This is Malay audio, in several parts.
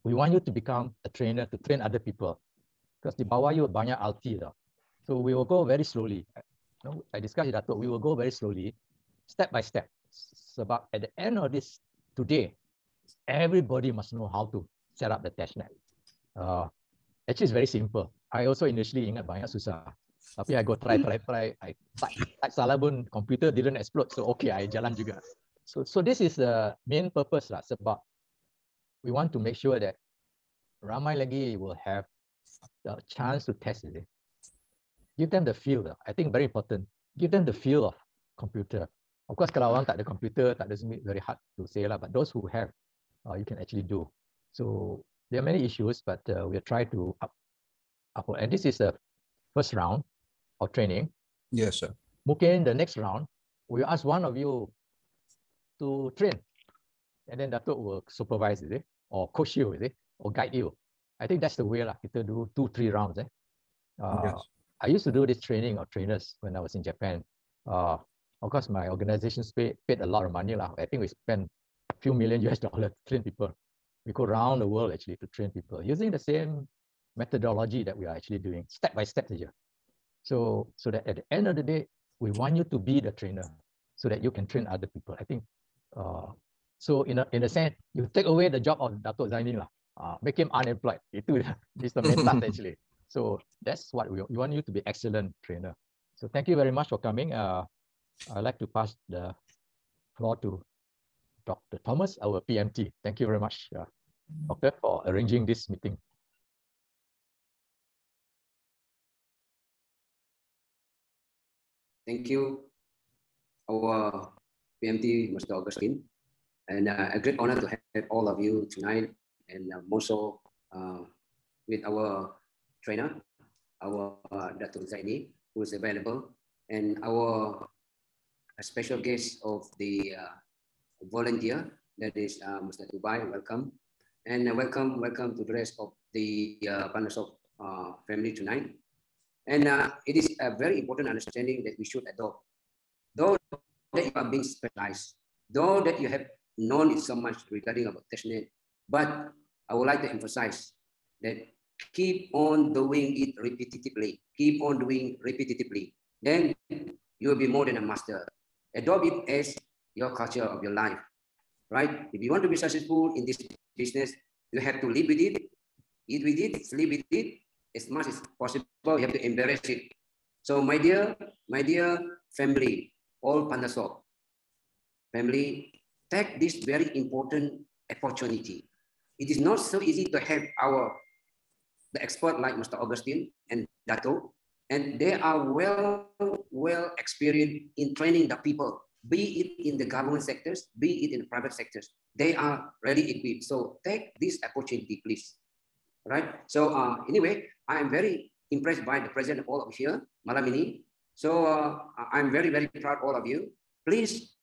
we want you to become a trainer to train other people. Because di bawah you banyak alti tau. So we will go very slowly. I discussed with Dato', we will go very slowly, step by step. Sebab at the end of this today, everybody must know how to set up the testnet. Actually, it's very simple. I also initially ingat banyak susah. Tapi I go try. I type salah pun computer didn't explode. So okay, I jalan juga. So this is the main purpose lah. Sebab we want to make sure that ramai lagi will have the chance to test it. Give them the feel. I think very important. Give them the feel of computer. Of course, kalau orang tak ada computer, tak ada very hard to say lah. But those who have, you can actually do. So there are many issues, but we'll try to uphold. And this is the first round of training. Yes, sir. Mungkin the next round, we'll ask one of you to train. And then Datuk will supervise it, or coach you, or guide you. I think that's the way lah. Kita do 2-3 rounds. Yes. I used to do this training of trainers when I was in Japan. Of course, my organization paid a lot of money lah. I think we spent a few million US dollars to train people. We go around the world actually to train people using the same methodology that we are actually doing, step by step here. So that at the end of the day, we want you to be the trainer so that you can train other people. I think, so in a sense, you take away the job of Dato' Zaini lah, make him unemployed. Itu is the main task actually. So that's what we want you to be excellent trainer. So thank you very much for coming. I'd like to pass the floor to Dr. Thomas, our PMT. Thank you very much, Doctor, for arranging this meeting. Thank you, our PMT, Mr. Augustine. And a great honor to have all of you tonight, and also with our trainer, our Dato' Zaini, who is available, and our special guest of the volunteer, that is Mr. Dubai. Welcome, and welcome to the rest of the Panasonic family tonight. And it is a very important understanding that we should adopt. Though that you are being specialized, though that you have known it so much regarding about testnet, but I would like to emphasize that keep on doing it repetitively. Keep on doing repetitively. Then you will be more than a master. Adopt it as your culture of your life, right? If you want to be successful in this business, you have to live with it, eat with it, sleep with it, as much as possible. You have to embrace it. So my dear family, all Panasonic family, take this very important opportunity. It is not so easy to have the expert like Mr. Augustine and Dato', and they are well experienced in training the people, be it in the government sectors, be it in the private sectors. They are ready equipped. So take this opportunity, please. Right? So anyway, I am very impressed by the presence of all of you here, malam ini. So I'm very proud of all of you. Please,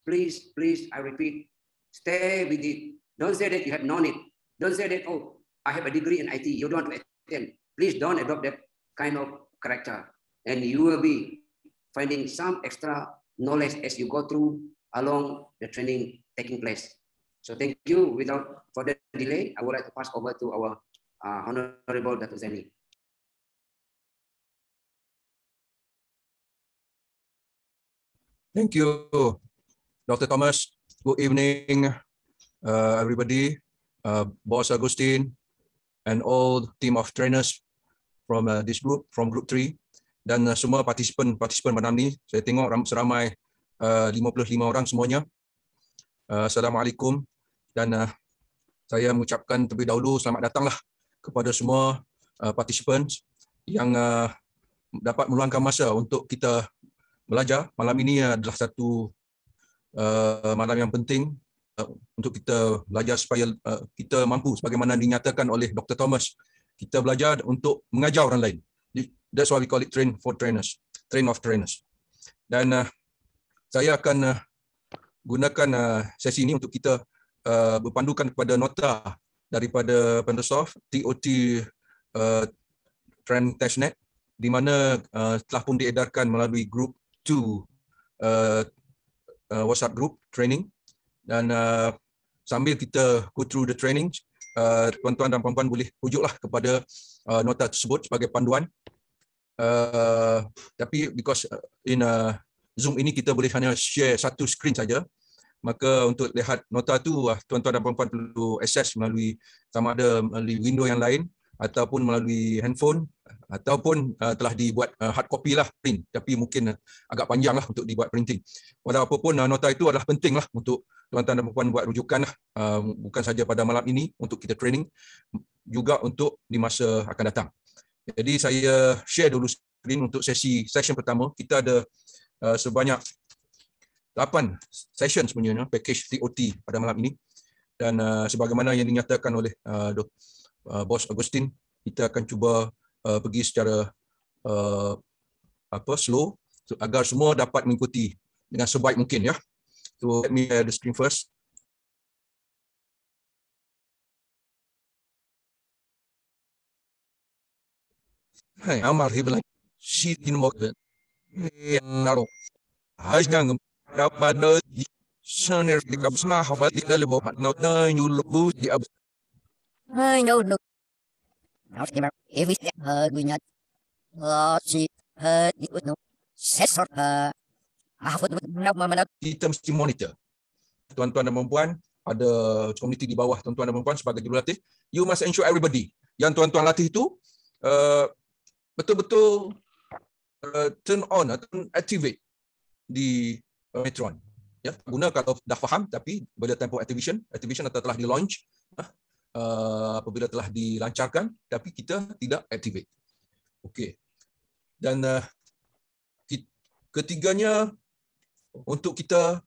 I repeat, stay with it. Don't say that you have known it. Don't say that, oh, I have a degree in IT. You don't want to attend. Please don't adopt that kind of character. And you will be finding some extra knowledge as you go through along the training taking place. So thank you. Without further delay, I would like to pass over to our Honorable Dato' Zaini. Thank you, Dr. Thomas. Good evening, everybody. Boss Augustine and all team of trainers from this group, from Group 3, dan semua partisipan malam ni. Saya tengok seramai 55 orang semuanya. Assalamualaikum, dan saya mengucapkan terlebih dahulu selamat datanglah kepada semua partisipan yang dapat meluangkan masa untuk kita belajar. Malam ini adalah satu malam yang penting untuk kita belajar supaya kita mampu, sebagaimana dinyatakan oleh Dr. Thomas, kita belajar untuk mengajar orang lain. That's why we call it train of trainers. Dan saya akan gunakan sesi ini untuk kita berpandukan kepada nota daripada Pandasoft TOT Trend Testnet, di mana telah pun diedarkan melalui Group 2 WhatsApp group training. Dan sambil kita go through the training, tuan-tuan dan puan-puan boleh rujuklah kepada nota tersebut sebagai panduan. Tapi because in Zoom ini kita boleh hanya share satu skrin saja, maka untuk lihat nota tu tuan-tuan dan puan-puan perlu akses melalui sama ada melalui window yang lain ataupun melalui handphone ataupun telah dibuat hard copy lah, print, tapi mungkin agak panjang lah untuk dibuat printing. Walaupun nota itu adalah penting lah untuk tuan-tuan dan puan-puan buat rujukan lah, bukan saja pada malam ini untuk kita training, juga untuk di masa akan datang. Jadi saya share dulu skrin untuk session pertama. Kita ada sebanyak 8 session sebenarnya, package TOT pada malam ini. Dan sebagaimana yang dinyatakan oleh Bos Agustin, kita akan cuba pergi secara slow agar semua dapat mengikuti dengan sebaik mungkin, ya. So let me share the screen first. Hai, amar hibla si tinmoke. Naro. Hajang rapada saner dikabsna habat dilebo patno na yulubu di ab. I know no. If we we not see you would know. Set sort I would know mama. Kita mesti monitor. Tuan-tuan dan puan-puan, ada komuniti di bawah tuan-tuan dan puan-puan sebagai jurulatih. You must ensure everybody yang tuan-tuan latih itu betul-betul turn on atau activate di Metron. Ya, guna kalau dah faham, tapi bila tempoh activation atau telah di launch, apabila telah dilancarkan, tapi kita tidak activate. Okey. Dan ketiganya untuk kita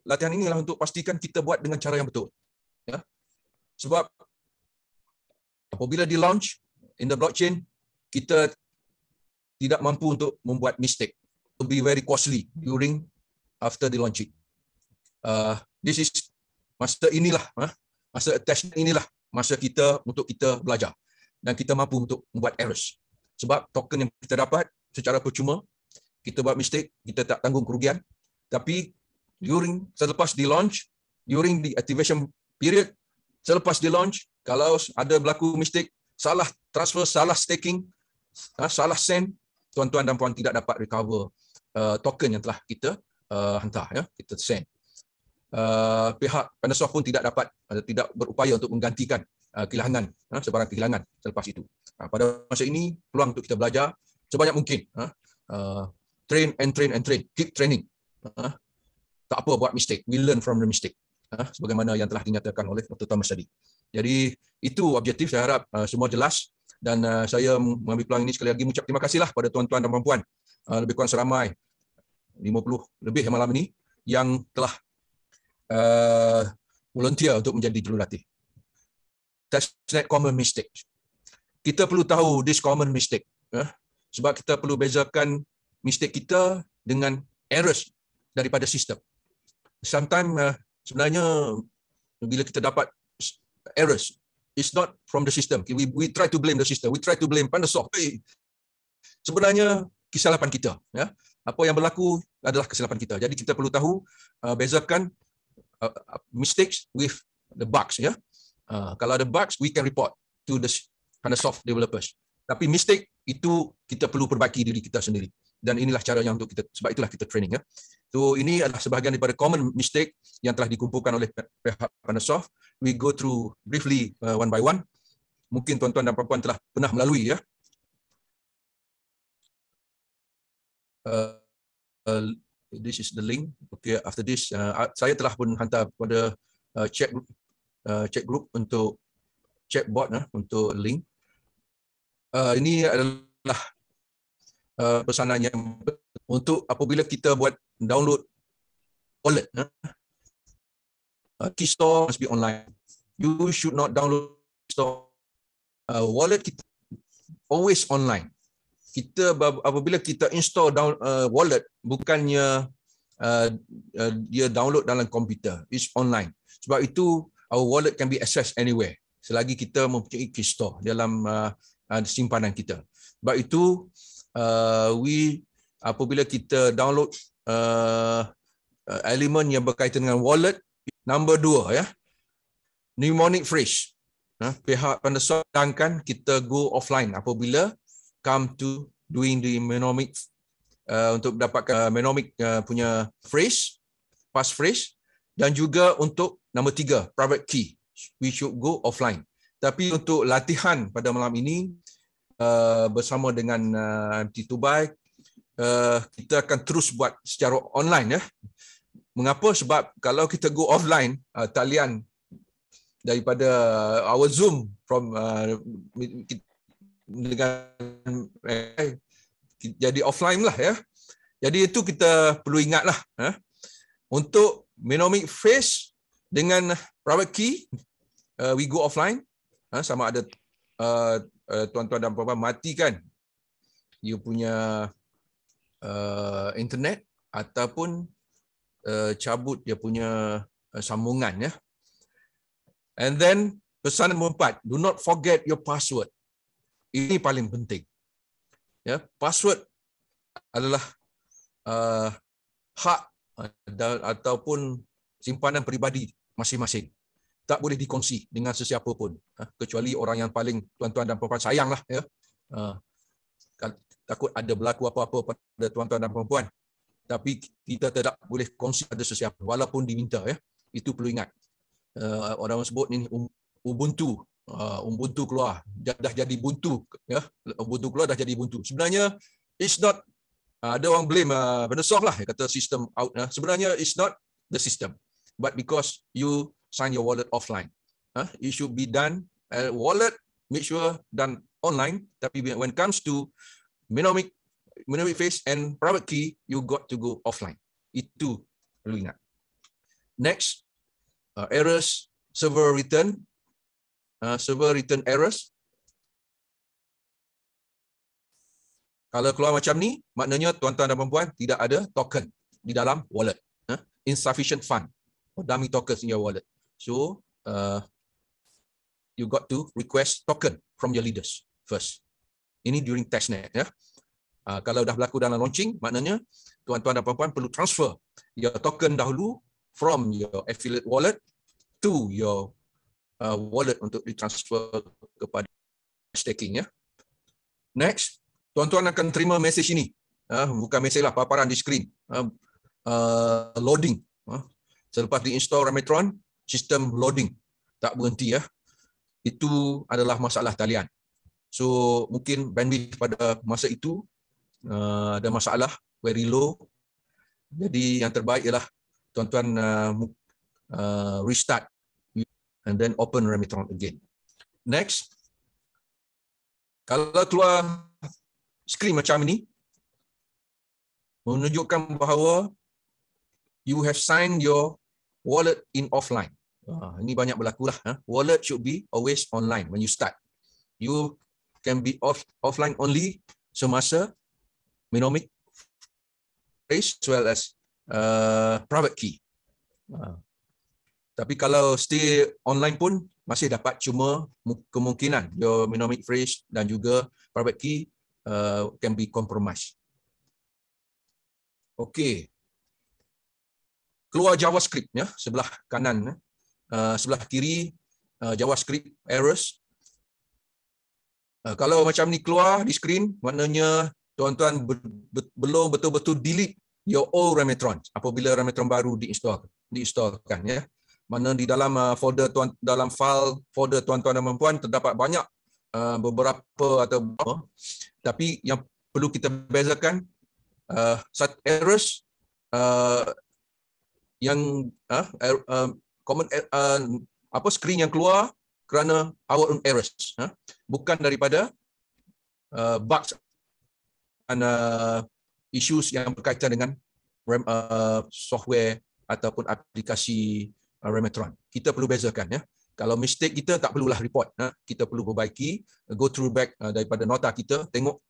latihan inilah untuk pastikan kita buat dengan cara yang betul. Ya. Sebab apabila di launch in the blockchain, kita tidak mampu untuk membuat mistake. It will be very costly during after the launching. This is masa inilah, masa attachment inilah masa kita untuk kita belajar dan kita mampu untuk membuat errors. Sebab token yang kita dapat secara percuma, kita buat mistake, kita tak tanggung kerugian. Tapi selepas di launch, during the activation period, selepas di launch, kalau ada berlaku mistake, salah transfer, salah staking, salah send, tuan-tuan dan puan tidak dapat recover token yang telah kita hantar, ya, kita send. Pihak Pandasoft pun tidak berupaya untuk menggantikan kehilangan, sebarang kehilangan selepas itu. Pada masa ini peluang untuk kita belajar sebanyak mungkin. Train and train, keep training. Tak apa buat mistake, we learn from the mistake. Sebagaimana yang telah dinyatakan oleh Dr. Thomas tadi. Jadi itu objektif, saya harap semua jelas. Dan saya mengambil peluang ini sekali lagi mengucap terima kasihlah pada tuan-tuan dan puan-puan, lebih kurang seramai 50 lebih malam ini yang telah volunteer untuk menjadi jurulatih. That's not common mistake. Kita perlu tahu this common mistake, sebab kita perlu bezakan mistake kita dengan errors daripada sistem. Sometimes sebenarnya bila kita dapat errors, it's not from the system. We try to blame the system. We try to blame Pandasoft. Sebenarnya kesalahan kita. Ya. Apa yang berlaku adalah kesalahan kita. Jadi kita perlu tahu bezakan mistakes with the bugs. Ya. Kalau ada bugs, we can report to the Pandasoft developers. Tapi mistake itu kita perlu perbaiki diri kita sendiri. Dan inilah caranya untuk kita, sebab itulah kita training. Ya. So ini adalah sebahagian daripada common mistake yang telah dikumpulkan oleh pihak Pandasoft. We go through briefly one by one. Mungkin tuan-tuan dan puan-puan telah pernah melalui, ya. This is the link. Okay, after this, saya telah pun hantar pada chat group untuk chat bot untuk link. Ini adalah pesanan yang untuk apabila kita buat download wallet. Key store must be online. You should not download store. Wallet kita always online. Kita apabila kita install wallet, bukannya dia download dalam komputer. It's online. Sebab itu our wallet can be accessed anywhere selagi kita mempunyai key store dalam simpanan kita. Sebab itu apabila kita download elemen yang berkaitan dengan wallet, number 2, ya, mnemonic phrase. pihak Pandasoft sedangkan kita go offline apabila come to doing the mnemonic untuk mendapatkan mnemonic punya phrase, passphrase, dan juga untuk nombor 3, private key. We should go offline. Tapi untuk latihan pada malam ini bersama dengan MT Tubai, kita akan terus buat secara online ya. Mengapa? Sebab kalau kita go offline, talian daripada our Zoom from dengan jadi offline lah ya. Jadi itu kita perlu ingatlah untuk mnemonic phrase dengan private key we go offline, sama ada tuan-tuan dan puan-puan matikan you punya internet ataupun cabut dia punya sambungan ya. And then pesan nombor 4, do not forget your password. Ini paling penting. Ya, password adalah hak ataupun simpanan peribadi masing-masing. Tak boleh dikongsi dengan sesiapa pun, kecuali orang yang paling tuan-tuan dan puan-puan sayanglah ya. Takut ada berlaku apa-apa pada tuan-tuan dan puan-puan. Tapi kita tidak boleh kongsi pada sesiapa walaupun diminta ya. Itu perlu ingat. Orang sebut ni Ubuntu. Ubuntu keluar dah jadi buntu ya. Ubuntu keluar dah jadi buntu. Sebenarnya it's not ada orang blame Pandasoft lah kata system out. Sebenarnya it's not the system, but because you sign your wallet offline. It should be done wallet make sure done online, tapi when it comes to mnemonic face and private key you got to go offline. Itu perlu ingat. Next, errors, server return errors. Kalau keluar macam ni, maknanya tuan-tuan dan puan-puan tidak ada token di dalam wallet. Insufficient fund or dummy tokens in your wallet. So, you got to request token from your leaders first. Ini during testnet ya. Kalau dah berlaku dalam launching, maknanya tuan-tuan dan puan-puan perlu transfer your token dahulu from your affiliate wallet to your wallet untuk ditransfer kepada staking ya. Next, tuan-tuan akan terima message ini. Bukan message lah, paparan di screen. Loading. Selepas diinstall Remitron, sistem loading. Tak berhenti ya. Itu adalah masalah talian. So, mungkin bandwidth pada masa itu ada masalah, very low. Jadi, yang terbaik ialah tuan-tuan restart and then open Remitron again. Next, kalau keluar skrin macam ini, menunjukkan bahawa you have signed your wallet in offline. Ini banyak berlaku lah. Wallet should be always online when you start. You can be offline only semasa mnemonic phrase as well as private key. Tapi kalau stay online pun masih dapat, cuma kemungkinan your mnemonic phrase dan juga private key can be compromised. Okey. Keluar JavaScript ya, sebelah kanan, sebelah kiri JavaScript errors. Kalau macam ni keluar di screen, maknanya tuan-tuan belum betul-betul delete your old Remitron apabila Remitron baru diinstalkan ya. Mana di dalam dalam file folder tuan-tuan dan puan terdapat banyak beberapa atau tapi yang perlu kita bezakan errors yang common screen yang keluar kerana our own errors, bukan daripada bugs dan issues yang berkaitan dengan software ataupun aplikasi Remitron. Kita perlu bezakan ya. Kalau mistake kita tak perlulah report. Kita perlu perbaiki, go through back daripada nota kita, tengok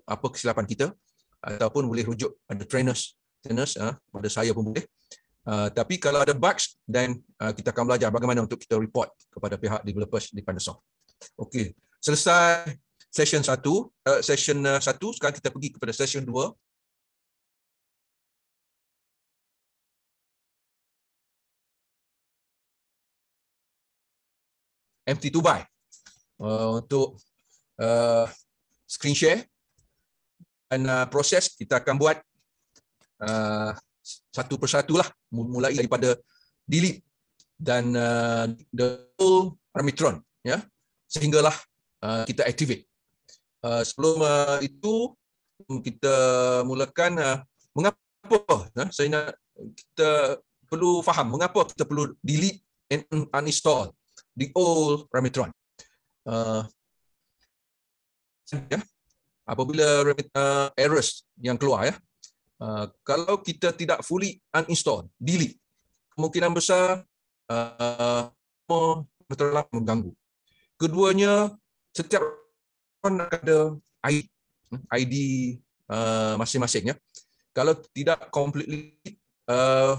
apa kesilapan kita, ataupun boleh rujuk pada trainers pada saya pun boleh. Tapi kalau ada bugs, then kita akan belajar bagaimana untuk kita report kepada pihak developers di Pandasoft. Okey, selesai session 1. Sekarang kita pergi kepada session 2. MT2 buy untuk screen share dan proses kita akan buat satu persatu lah, mulai daripada delete dan the whole Remitron, ya, sehinggalah kita activate. Sebelum itu kita mulakan mengapa kita perlu faham mengapa kita perlu delete and uninstall the old Remitron. Ya, apabila errors yang keluar, ya, kalau kita tidak fully uninstall, delete, kemungkinan besar terlalu mengganggu. Keduanya, setiap orang ada ID masing-masing, ya. Kalau tidak completely,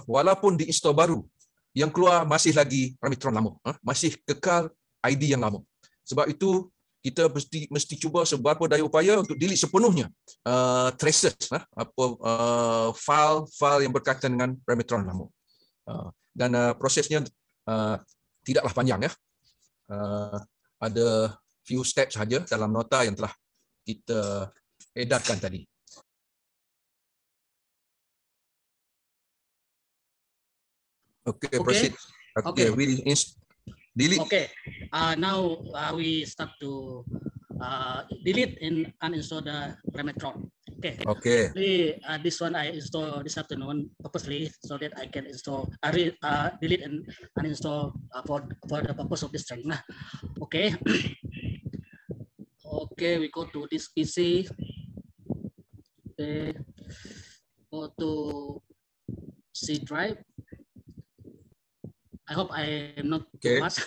walaupun diinstal baru, yang keluar masih lagi Remitron lama, masih kekal ID yang lama. Sebab itu kita mesti cuba seberapa daya upaya untuk delete sepenuhnya traces, file yang berkaitan dengan Remitron lama. Dan prosesnya tidaklah panjang, ya. Ada few steps saja dalam nota yang telah kita edarkan tadi. Okay, proceed. Okay, we delete. Okay, now we start to delete and uninstall the Remitron. Okay. Okay. This one I install this afternoon purposely so that I can install, delete and uninstall for the purpose of this training. Okay. Okay, we go to this PC. Okay. Go to C drive. I hope I am not too much.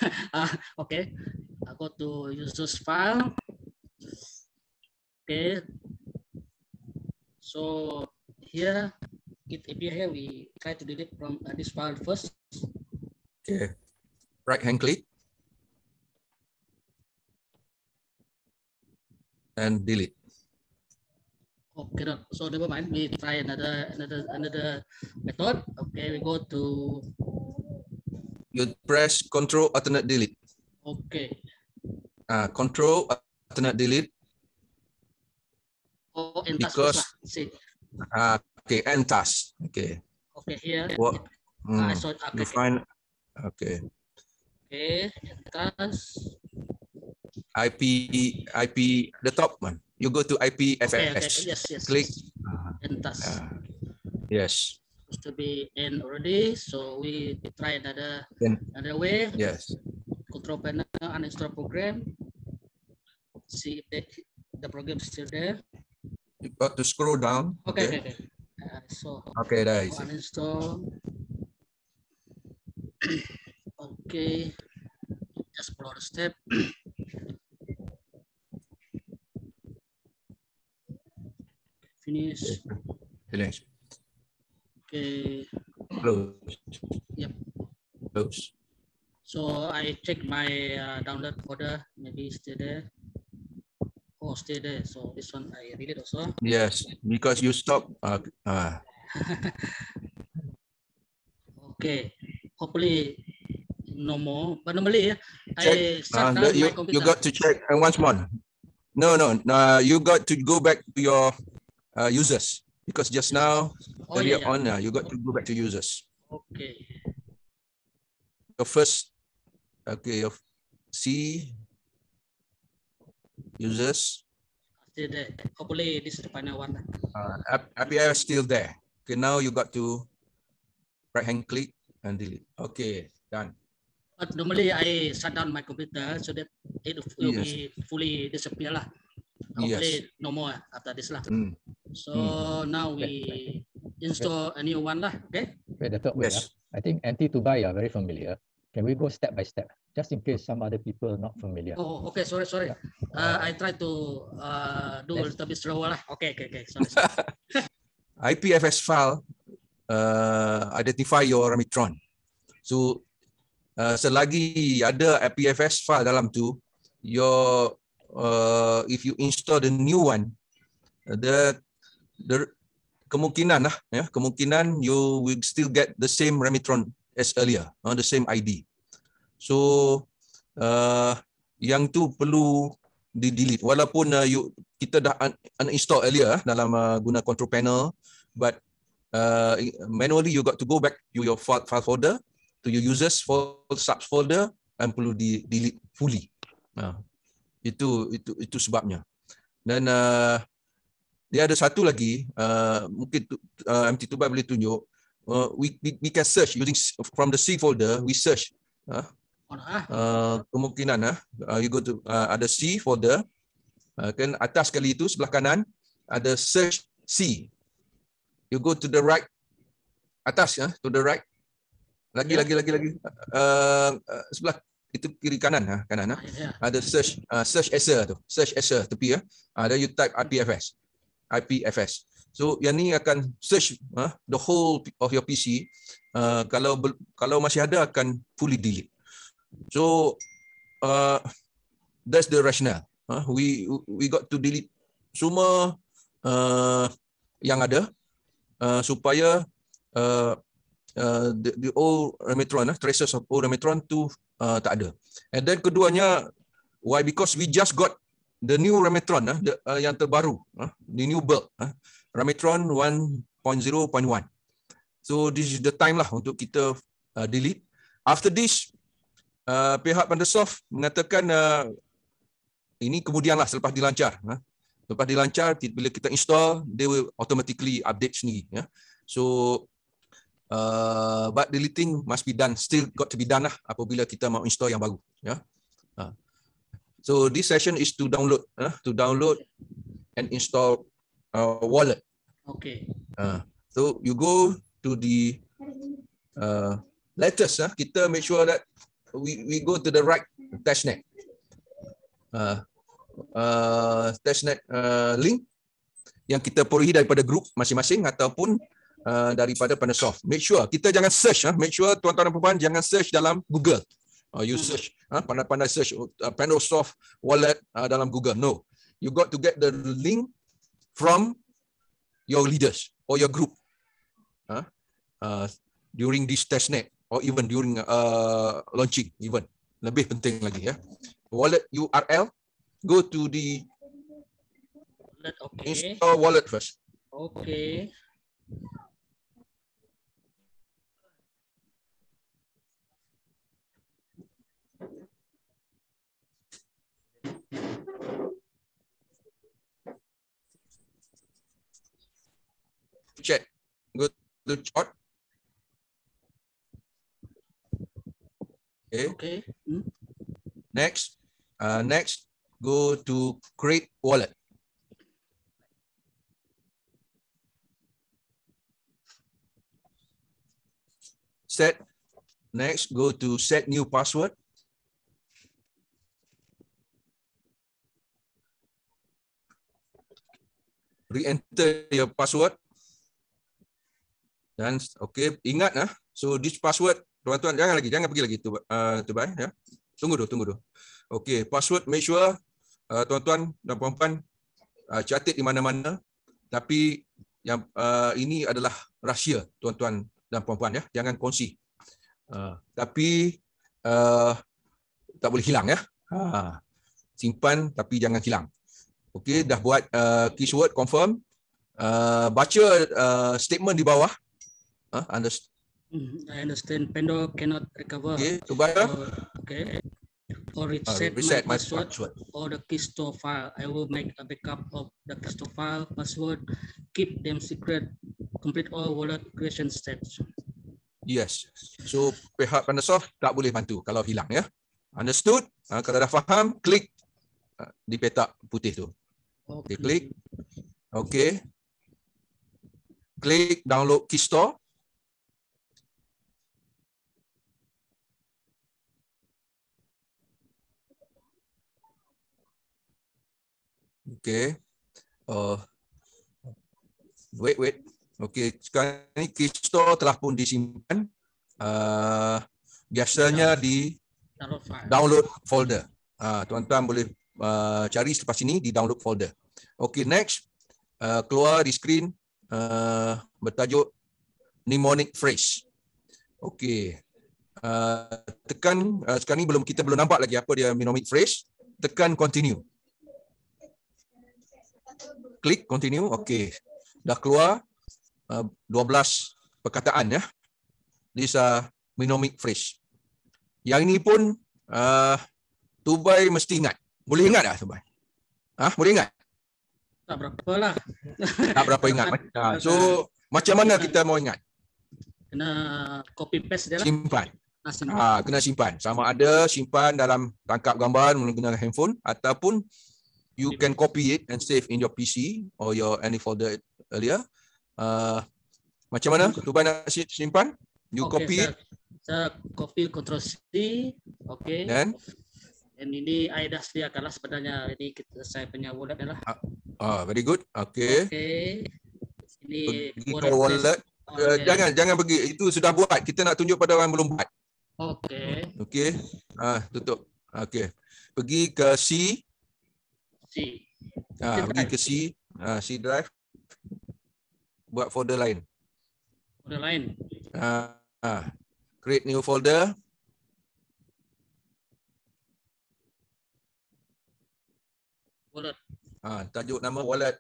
Okay. I go to users file. Okay. So here, here we try to delete from this file first. Okay. Right hand click and delete. Okay, so never mind. We try another method. Okay, we go to. You press Control Alternate Delete. Okay. Control Alternate Delete. Oh, and because okay, and task. Okay. Okay, here. What? So, okay. You find. Okay. Okay, and task. IP the top one. You go to IPFS. Okay. Yes. Click. And task. Yes. To be in already, so we try another way. Yes. Control panel, uninstall program. See if the program is still there. You got to scroll down. Okay. So okay, there is uninstall. Okay, just follow the step. Finish. Okay. Close. Yep. Close. So I check my download folder. Maybe still there. Oh, still there. So this one I read it also. Yes, because you stop. Okay. Hopefully no more. But normally, I shut down my computer. You got to check once more. No. You got to go back to your users. Because just now, earlier on, you got to go back to users. Okay. Your first, okay, your C users. Still there. Hopefully, this is the final one. API is still there. Okay, now you got to right-hand click and delete. Okay, done. But normally, I shut down my computer so that it will be fully disappear lah. Hopefully, no more after this lah. So now we install a new one lah. Okay. The third way. I think MT2buy are very familiar. Can we go step by step, just in case some other people not familiar? Oh, okay. Sorry. Yeah. I try to do a little bit slower lah. Okay. Sorry. IPFS file identify your Remitron. So selagi ada IPFS file dalam tu, your if you install the new one, the kemungkinan you will still get the same Remitron as earlier, the same ID. So yang tu perlu di delete walaupun kita dah uninstall earlier dalam guna control panel, but manually you got to go back to your file folder, to your users subs folder, and perlu di delete fully. Itu sebabnya. Dan dia ada satu lagi, mungkin MT Tubai boleh tunjuk. We can search using from the C folder. We search. Kemungkinan you go to ada C folder, kan atas sekali itu sebelah kanan ada search C. You go to the right, atas to the right. Lagi sebelah itu kiri kanan kanan ada search essay tu, search essay tepi ada you type IPFS. So yang ni akan search the whole of your PC. Kalau masih ada akan fully delete. So that's the rationale. We got to delete semua yang ada supaya the old Remitron, traces of old Remitron tu tak ada. And then keduanya, why? Because we just got the new Remitron, yang terbaru, the new build, Remitron 1.0.1. So this is the time lah untuk kita delete. After this, pihak Pandasoft mengatakan ini kemudian lah selepas dilancar. Lepas dilancar, bila kita install, they will automatically update sendiri. So, but deleting must be done, still got to be done lah apabila kita mau install yang baru. So this session is to download and install wallet. Okay. So you go to the latest. Kita make sure that we go to the right testnet. Testnet link yang kita perolehi daripada grup masing-masing ataupun daripada Pandasoft. Make sure kita jangan search. Make sure tuan-tuan dan puan jangan search dalam Google. You search, pandai-pandai search Pandasoft wallet dalam Google. No, you got to get the link from your leaders or your group during this testnet or even during launching. Even lebih penting lagi wallet URL. Go to the install wallet first. Okay. Check. Go to chart. Okay. Next. Next, go to create wallet. Set. Next, go to set new password. Re-enter your password. Dan okay, ingat so this password, tuan-tuan jangan pergi lagi Tubai ya. Tunggu dulu. Okay, password make sure tuan-tuan dan puan-puan catat di mana-mana, tapi yang ini adalah rahsia tuan-tuan dan puan-puan ya, jangan kongsi. Tapi tak boleh hilang ya. Simpan tapi jangan hilang. Okay, dah buat keyword confirm. Baca statement di bawah. I understand. Pando cannot recover. Okay, Tubai. Okay. Or reset my password or the keystore file. I will make a backup of the keystore file, password, keep them secret, complete all wallet creation steps. Yes. So pihak Pandasoft tak boleh bantu kalau hilang ya. Understood? Kalau dah faham, klik di petak putih tu. Okay, klik. Okay. Klik download keystore. Okay. Wait. Okay, sekarang ini keystore telah pun disimpan. Biasanya di download folder. Tuan-tuan boleh cari selepas ini di download folder. Okay, next. Keluar di screen bertajuk mnemonic phrase. Okay. tekan sekarang ni kita belum nampak lagi apa dia mnemonic phrase. Tekan continue. Klik continue. Okey. Dah keluar 12 perkataan ya. These are mnemonic phrase. Yang ini pun Tubai mesti ingat. Boleh ingat tak Tubai? Boleh ingat? Tak berapa lah. Tak berapa ingat. So macam mana kita mau ingat? Kena copy paste dia lah. Simpan. Simpan. Kena simpan. Sama ada simpan dalam tangkap gambar menggunakan handphone ataupun you can copy it and save in your PC or your any folder earlier. Macam mana Tubai nak simpan? You copy it. Saya copy Ctrl C. Okey. Dan ini I dah sediakanlah sebenarnya. Ini saya punya wallet adalah. Very good. Okey. Okey. Ini wallet. Jangan pergi. Itu sudah buat. Kita nak tunjuk pada orang yang belum buat. Okey. Okey. Tutup. Okey. Pergi ke C. Pergi ke C. C drive. Buat folder lain. Folder lain. Create new folder. Wallet. Tajuk nama wallet.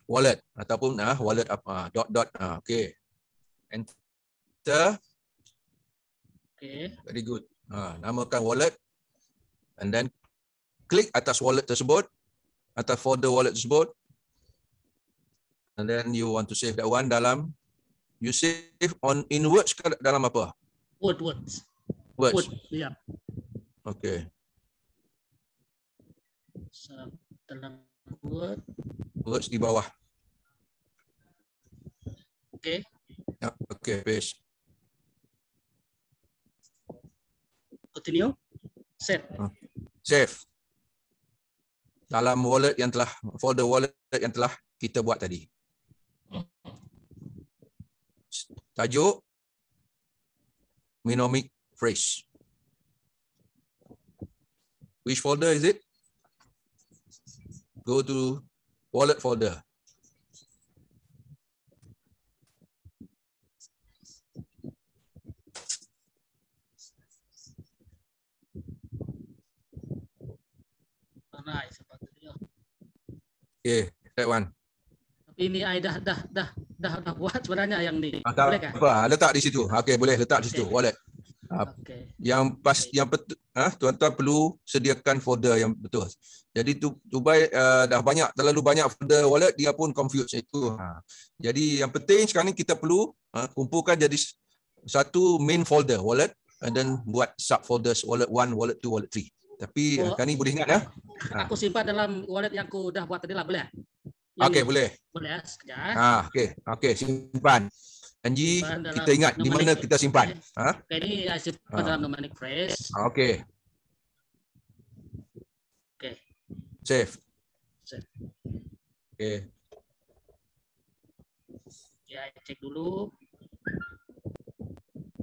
Wallet ataupun wallet apa dot. Okey. Enter. Okey. Very good. Namakan wallet and then klik atas wallet tersebut, atas folder wallet tersebut. And then you want to save that one dalam, you save in Words ke dalam apa? Words. Ya. Okay. Dalam Word. Words di bawah. Okay. Okay, paste. Continue. Save. Dalam wallet yang telah, folder wallet yang telah kita buat tadi. Tajuk mnemonic phrase. Which folder is it? Go to wallet folder. Nice. Okay, that one. Tapi ini I dah buat sebenarnya yang ni. Boleh kan? Apa? Letak di situ. Okey, boleh letak di situ wallet. Yang tuan-tuan perlu sediakan folder yang betul. Jadi Tubai dah terlalu banyak folder wallet, dia pun confuse itu. Jadi yang penting sekarang ni kita perlu kumpulkan jadi satu main folder wallet and then buat sub folders wallet 1, wallet 2, wallet 3. Tapi sekarang ni boleh ingat ya. Aku simpan dalam wallet yang aku dah buat tadi lah, boleh? Okey, boleh. Boleh ya, sekejap. Okey, simpan. Anji, kita ingat di mana kita simpan. Ini saya simpan dalam mnemonic phrase. Okey. Okey. Save. Okey. Ya, cek dulu.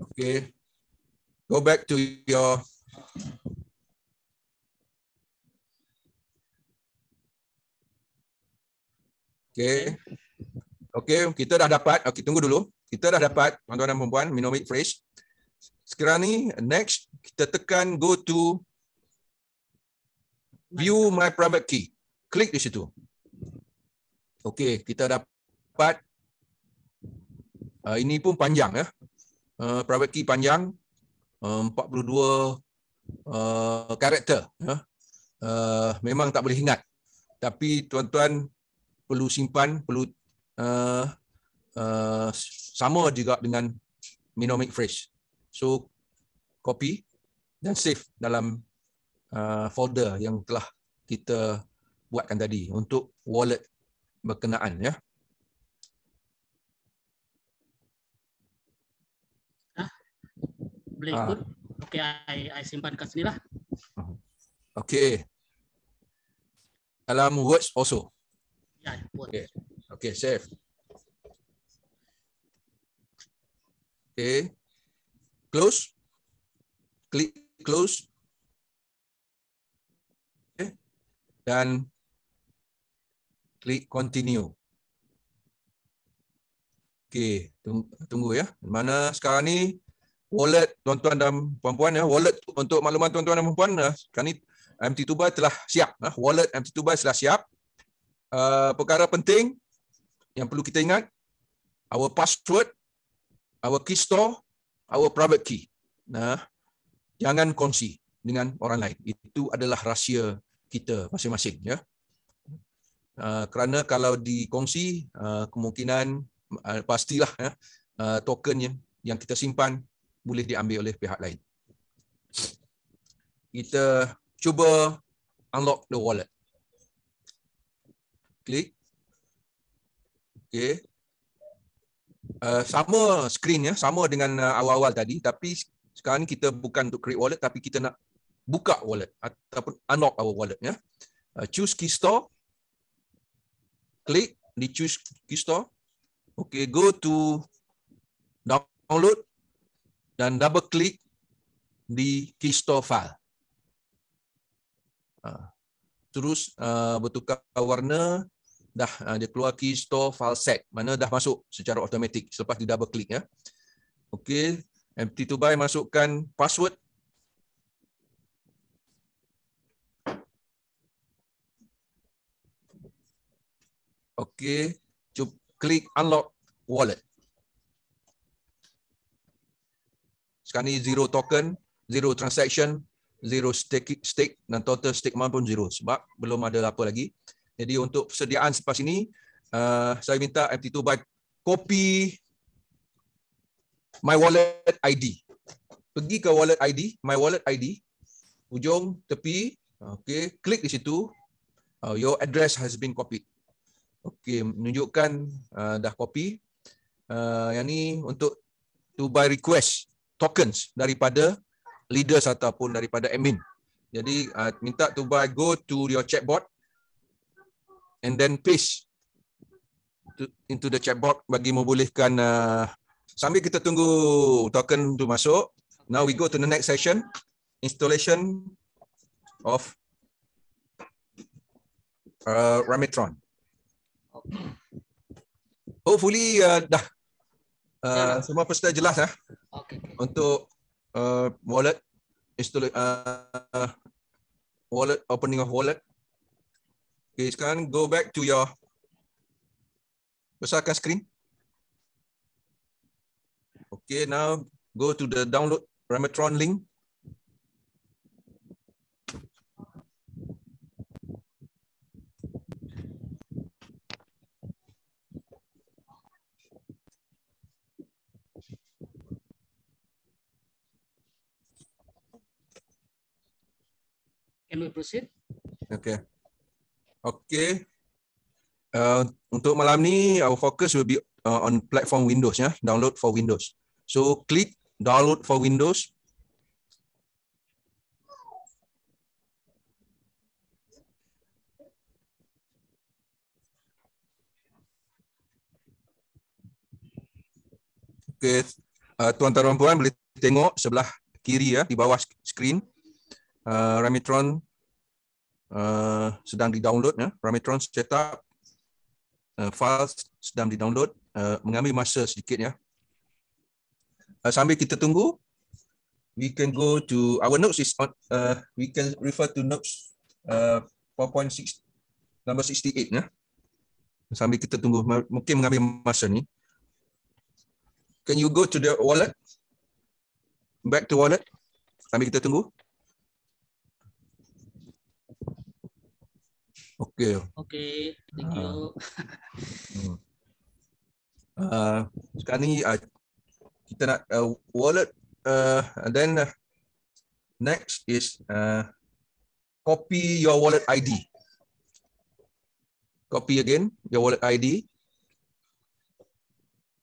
Okey. Go back to your Okey, kita dah dapat. Okey, tunggu dulu. Kita dah dapat, tuan-tuan dan puan-puan, mnemonic phrase. Sekarang ni, next, kita tekan go to view my private key. Klik di situ. Okey, kita dapat. Ini pun panjang ya. Private key panjang. 42 karakter. Memang tak boleh ingat. Tapi tuan-tuan perlu simpan, perlu sama juga dengan mnemonic phrase. So copy dan save dalam folder yang telah kita buatkan tadi untuk wallet berkenaan ya. Boleh ikut. Okey, I simpan kat sini lah. Okey. Dalam Words also. Ya, Okay, save. Okay. Close. Klik close. Okay. Dan klik continue. Okey, tunggu ya. Mana sekarang ni wallet tuan-tuan dan puan-puan ya. Wallet untuk makluman tuan-tuan dan puan-puan, sekarang ni MT2Buy telah siap. Wallet MT2Buy telah siap. Perkara penting yang perlu kita ingat, our password, our key store, our private key. Jangan kongsi dengan orang lain. Itu adalah rahsia kita masing-masing ya. Kerana kalau dikongsi, kemungkinan pastilah token yang kita simpan boleh diambil oleh pihak lain. Kita cuba unlock the wallet. Klik. Okey. Sama screen ya, sama dengan awal-awal tadi, tapi sekarang ni kita bukan untuk create wallet, tapi kita nak buka wallet ataupun unlock our wallet ya. Choose key store. Klik di choose key store. Okey, go to download dan double klik di key store file. Terus bertukar warna, dah dia keluar key store file set, mana dah masuk secara automatik selepas di double klik ya. Okey, MT2Buy masukkan password. Okey, cuba klik unlock wallet. Sekarang ni zero token, zero transaction, zero stake dan total stake amount pun zero sebab belum ada apa lagi. Jadi untuk persediaan selepas ini, saya minta MT2Buy copy my wallet ID. Pergi ke wallet ID, my wallet ID, ujung tepi, okey, klik di situ. Your address has been copied. Okey, menunjukkan dah copy. Yang ni untuk to buy request tokens daripada leaders ataupun daripada admin. Jadi minta to buy go to your chatbot and then paste into the chatbot bagi membolehkan sambil kita tunggu token tu masuk. Now we go to the next session, installation of Ramitron. Hopefully dah semua peserta jelas untuk wallet wallet opening of wallet. Okay, sekarang go back to your besarkan screen. Okay, now go to the download Ramitron link. Can we proceed? Okay. Okay. Untuk malam ni, our focus will be on platform Windows ya, download for Windows. So click download for Windows. Okay, tuan-tuan dan puan boleh tengok sebelah kiri ya, di bawah screen. Ramitron sedang di-download ya. Ramitron setup, files sedang di-download, mengambil masa sedikit ya. Sambil kita tunggu, we can go to our notes is on, we can refer to notes 4.6 number 68 ya. Sambil kita tunggu, mungkin mengambil masa ni. Can you go to the wallet? Back to wallet. Sambil kita tunggu. Okay. Okay, thank you. Sekarang ni kita nak wallet. Then next is copy your wallet ID. Copy again your wallet ID.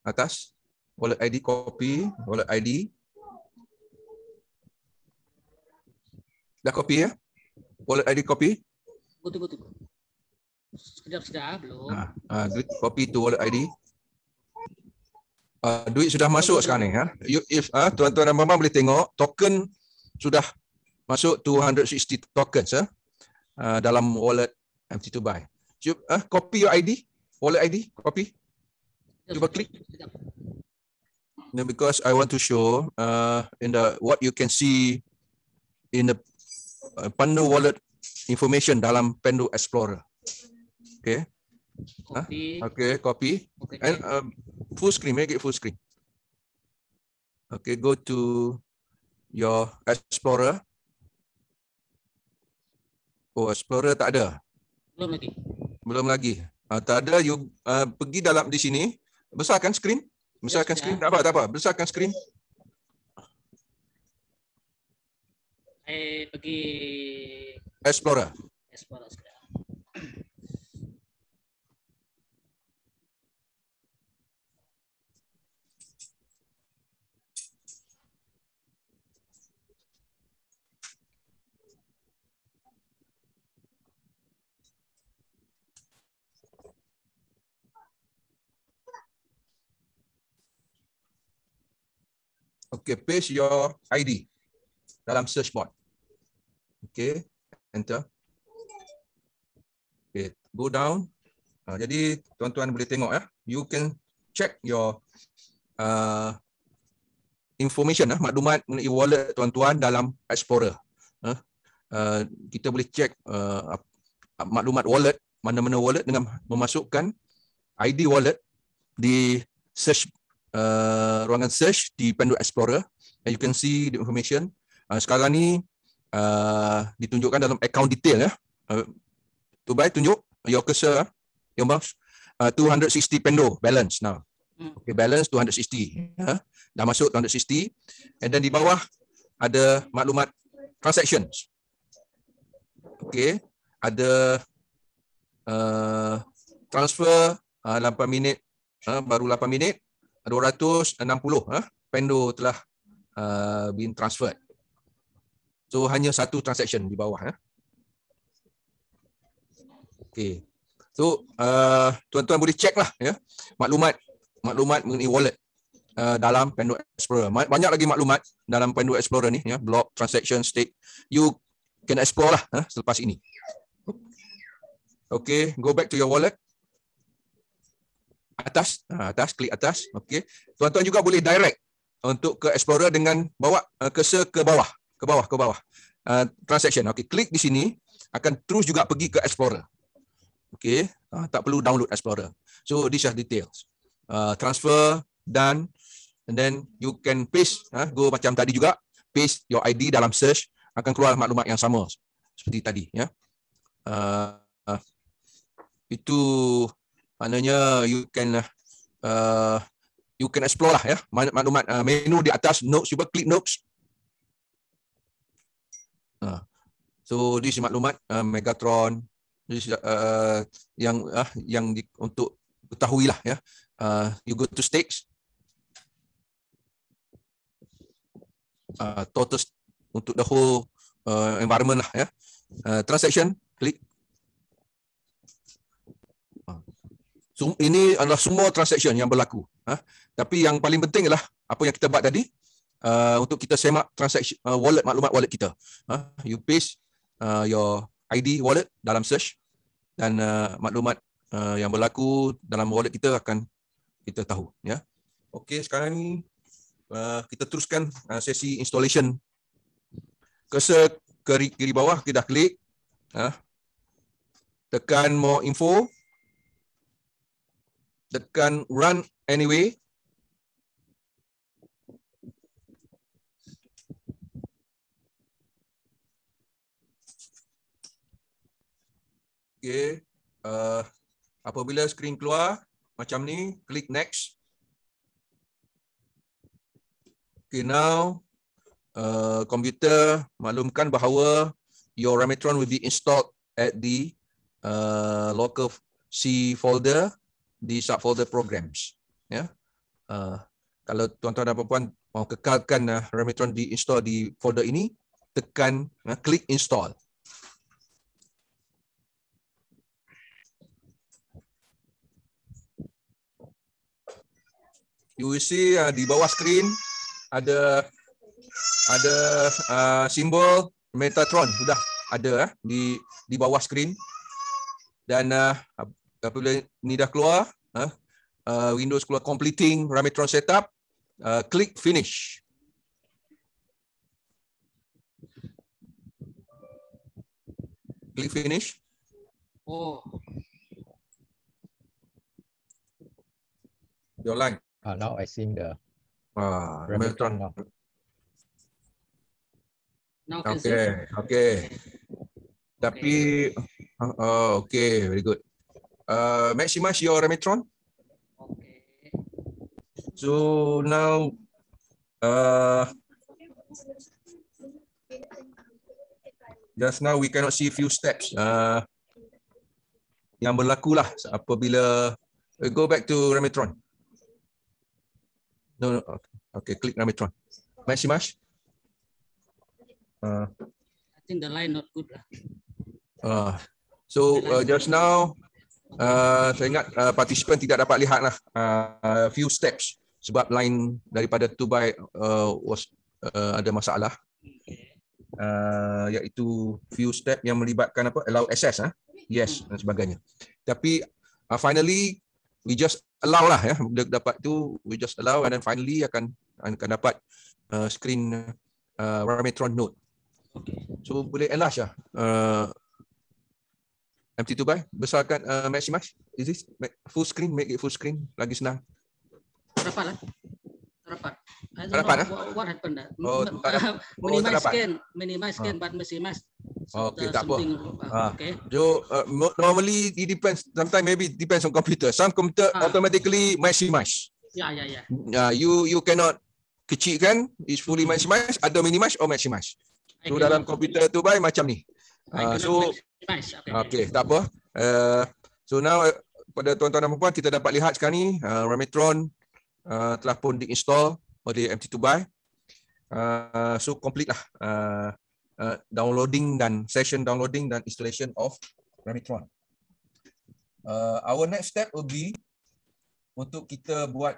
Atas wallet ID, copy wallet ID. Dah copy ya? Wallet ID copy. Tunggu. Sekejap belum. Copy to wallet ID. Duit sudah masuk sekarang ni. If tuan-tuan dan puan-puan boleh tengok, token sudah masuk 260 tokens dalam wallet MT2Buy. Copy your ID, wallet ID, copy. Cuba klik. No, because I want to show in the what you can see in the Pandu Wallet information dalam Pandu Explorer. Okay. Copy. Okay, copy. Okay. And full screen, make it full screen. Okay, go to your Explorer. Oh, Explorer tak ada. Belum lagi. Belum lagi. Tak ada, you pergi dalam di sini, besarkan screen. Besarkan Yes, screen, ya. tak apa. Besarkan screen. Pergi Explorer. Explorer sekejap. Okay, paste your ID dalam search bar. Okay, enter. Okay, go down. Jadi tuan-tuan boleh tengok ya. You can check your information maklumat mengenai wallet tuan-tuan dalam Explorer. Kita boleh check maklumat wallet, mana-mana wallet dengan memasukkan ID wallet di search ruangan search di Pandu Explorer, and you can see the information. Sekarang ni ditunjukkan dalam account detail ya. Tunjuk your cursor, your mouse. 260 Pandu balance now. Okay, balance 260. Dah masuk 260, and then di bawah ada maklumat transactions. Okay, ada transfer 8 minit, baru 8 minit, 260 Pandu telah been transferred. So hanya satu transaction di bawah. Okay. So tuan-tuan boleh check lah ya maklumat mengenai wallet dalam Pandu Explorer. Banyak lagi maklumat dalam Pandu Explorer ni ya, block, transaction, stake. You can explore lah selepas ini. Okay, go back to your wallet. Atas, klik atas. Okay. Tuan-tuan juga boleh direct untuk ke Explorer dengan bawa cursor ke bawah. Transaction. Okay, klik di sini akan terus juga pergi ke Explorer. Okay, tak perlu download Explorer. So these are details. Transfer done, and then you can paste. Go macam tadi juga, paste your ID dalam search, akan keluar maklumat yang sama seperti tadi. Ya. Itu maknanya you can explore lah ya maklumat menu di atas notes, cuba klik notes. So this maklumat Megatron, this yang untuk ketahui lah ya. You go to stakes, total untuk the whole environment lah ya. Transaction, klik. So, ini adalah semua transaction yang berlaku. Tapi yang paling penting adalah apa yang kita buat tadi untuk kita semak transaction wallet, maklumat wallet kita. You paste your ID wallet dalam search, dan maklumat yang berlaku dalam wallet kita akan kita tahu. Ya. Okey, sekarang ni kita teruskan sesi installation. Cursor ke kiri bawah, kita dah klik. Tekan more info. Tekan run anyway. Okay. Apabila skrin keluar macam ni, klik next. Okay, now komputer maklumkan bahawa your Remitron will be installed at the local C folder di subfolder programs. Ya. Kalau tuan-tuan dan puan-puan mau kekalkan Remitron di-install di folder ini, tekan klik install. You will see di bawah skrin ada simbol Metatron sudah ada di bawah skrin, dan apabila ini dah keluar, Windows keluar completing Ramitron setup, klik finish. Klik finish. Oh. Your line. Now I seeing the Ramitron now. Now can see. Okay. Tapi, okay, very good. Maximize your Ramitron. Okay. So now, just now we cannot see few steps yang berlaku lah apabila go back to Ramitron. No, okay, click Ramitron. Maximize. I think the line not good lah. So just now, saya ingat participant tidak dapat lihat lah few steps sebab line daripada 2BY was ada masalah. Iaitu few step yang melibatkan apa, allow access, yes dan sebagainya. Tapi finally we just allow lah ya, dapat tu we just allow and then finally akan dapat screen Ramitron Note. So boleh enlarge lah MT2BY, besarkan maximize. Is this full screen? Make it full screen, lagi senang. Rapat lah. Rapat. I don't Rapat, know what happened. Minimize scan, but maximize. So okay, tak apa. Okay. So normally it depends. Sometimes maybe depends on computer. Some computer automatically maximize. Yeah. You cannot kecilkan, is fully maximize, ada minimize or maximize. So dalam komputer tu baik macam ni. So okay, tak apa. So now pada tuan-tuan dan puan kita dapat lihat sekarang ni Ramitron telah pun diinstal oleh MT2BY. So complete lah downloading dan session downloading dan installation of Ramitron. Our next step will be untuk kita buat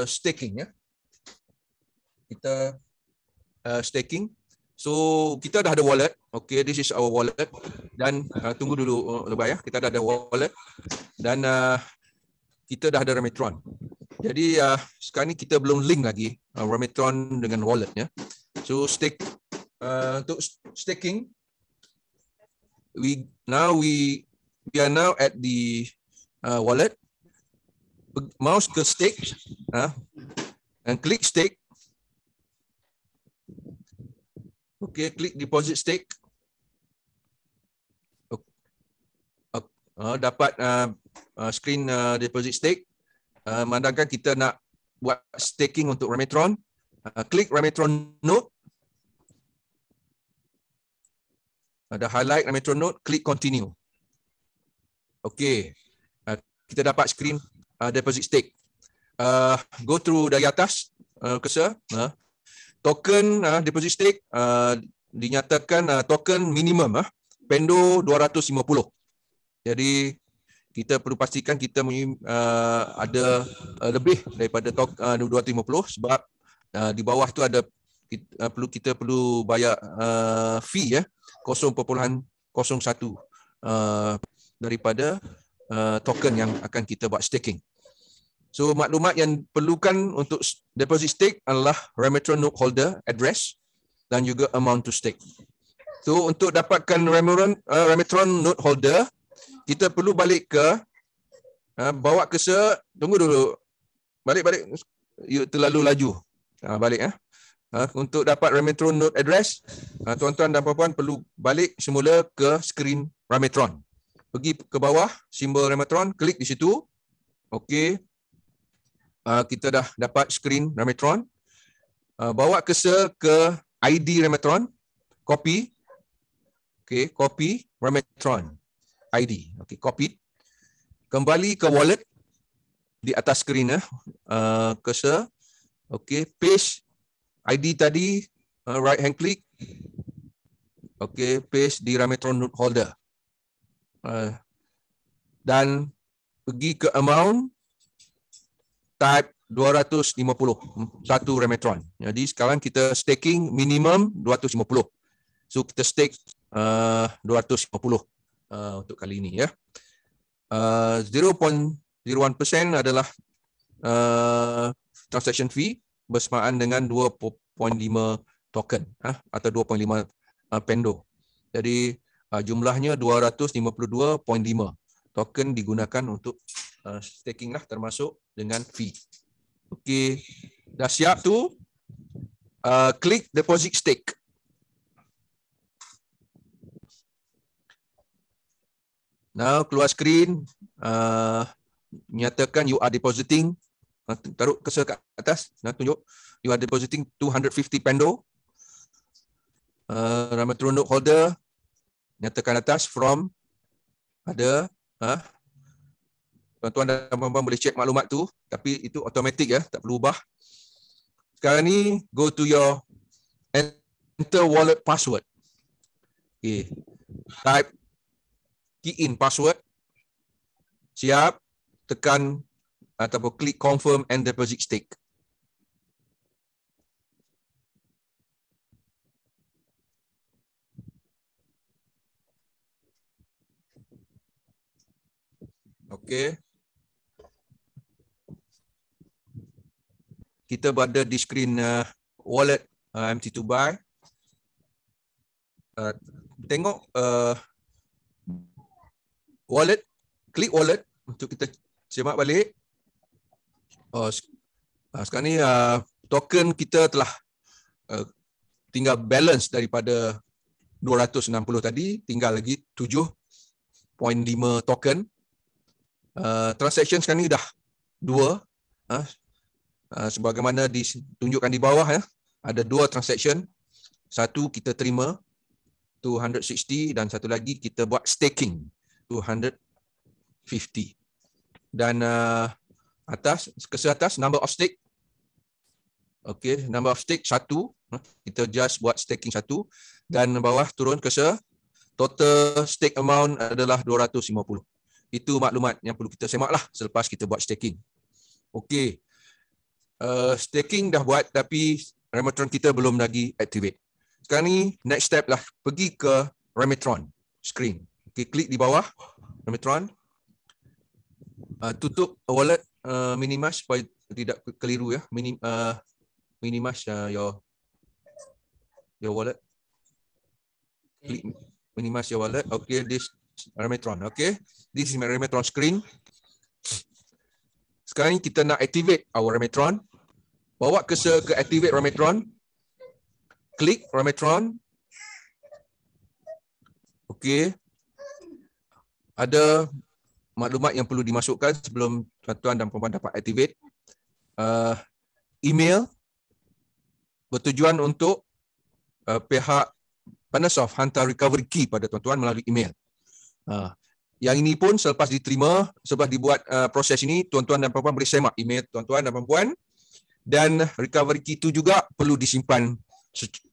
staking ya. Kita staking. So kita dah ada wallet. Okay, this is our wallet. Dan tunggu dulu Lebay ya. Kita dah ada wallet dan kita dah ada Ramitron. Jadi sekarang ni kita belum link lagi Ramitron dengan wallet ya. So untuk staking, we are now at the wallet. Mouse ke stake and click stake. Okay, klik deposit stake. Dapat screen deposit stake. Mandangkan kita nak buat staking untuk Ramitron. Klik Ramitron Note. Ada highlight Ramitron Note, klik continue. Okay, kita dapat screen deposit stake. Go through dari atas cursor. Token deposit stake dinyatakan token minimum Pendo 250. Jadi kita perlu pastikan kita ada lebih daripada 250 sebab di bawah tu ada kita perlu bayar fee ya 0.01 daripada token yang akan kita buat staking. So maklumat yang perlukan untuk deposit stake adalah Ramitron Note holder address dan juga amount to stake. So untuk dapatkan Ramitron Note holder, kita perlu balik ke bawa cursor, tunggu dulu. Balik. You terlalu laju. Balik Untuk dapat Ramitron Note address, tuan-tuan dan puan-puan perlu balik semula ke screen Ramitron. Pergi ke bawah simbol Ramitron, klik di situ. Okey. Kita dah dapat screen Ramitron. Bawa cursor ke ID Ramitron, copy. Okey, copy Ramitron ID. Okey, copy. Kembali ke wallet di atas screen cursor. Okey, paste ID tadi, right hand click. Okey, paste di Ramitron Note holder. Dan pergi ke amount, type 250 satu Ramitron. Jadi sekarang kita staking minimum 250. So kita stake 250 untuk kali ini ya. 0.01 0.01% adalah transaction fee bersamaan dengan 2.5 token atau 2.5 pendo. Jadi jumlahnya 252.5 token digunakan untuk staking lah, termasuk dengan fee. Okey, dah siap tu, klik deposit stake. Now keluar skrin, nyatakan you are depositing. Taruh cursor kat atas, tunjuk you are depositing 250 pendo. Rametron note holder, nyatakan atas from, ada tuan-tuan dan puan-puan boleh cek maklumat tu, tapi itu automatik ya, tak perlu ubah. Sekarang ni go to your enter wallet password. Okay. Type, key in password. Siap, tekan ataupun klik confirm and deposit stake. Okey. Kita berada di skrin wallet MT2Buy. Tengok wallet, klik wallet untuk kita semak balik. Sekarang ni token kita telah tinggal balance daripada 260 tadi, tinggal lagi 7.5 token. Transaction sekarang ni dah 2. Sebagaimana ditunjukkan di bawah ya, ada 2 transaction. Satu kita terima 260 dan satu lagi kita buat staking 250. Dan atas, ke atas number of stake. Okey, number of stake 1. Kita just buat staking 1 dan bawah turun ke total stake amount adalah 250. Itu maklumat yang perlu kita semaklah selepas kita buat staking. Okey. Staking dah buat tapi Remitron kita belum lagi activate. Sekarang ni next step lah, pergi ke Remitron screen. Okey, klik di bawah Remitron. Tutup wallet, minimize supaya tidak keliru ya. Minimize your wallet. Klik minimize your wallet. Okay, this Remitron. Okay, this is my Remitron screen. Sekarang ni kita nak activate our Remitron. Bawa cursor ke activate Remitron. Klik Remitron. Okay. Ada maklumat yang perlu dimasukkan sebelum tuan-tuan dan puan-puan dapat activate. Email bertujuan untuk pihak Panasoft hantar recovery key pada tuan-tuan melalui email. Yang ini pun selepas diterima, selepas dibuat proses ini, tuan-tuan dan puan-puan boleh semak email tuan-tuan dan puan-puan, dan recovery key itu juga perlu disimpan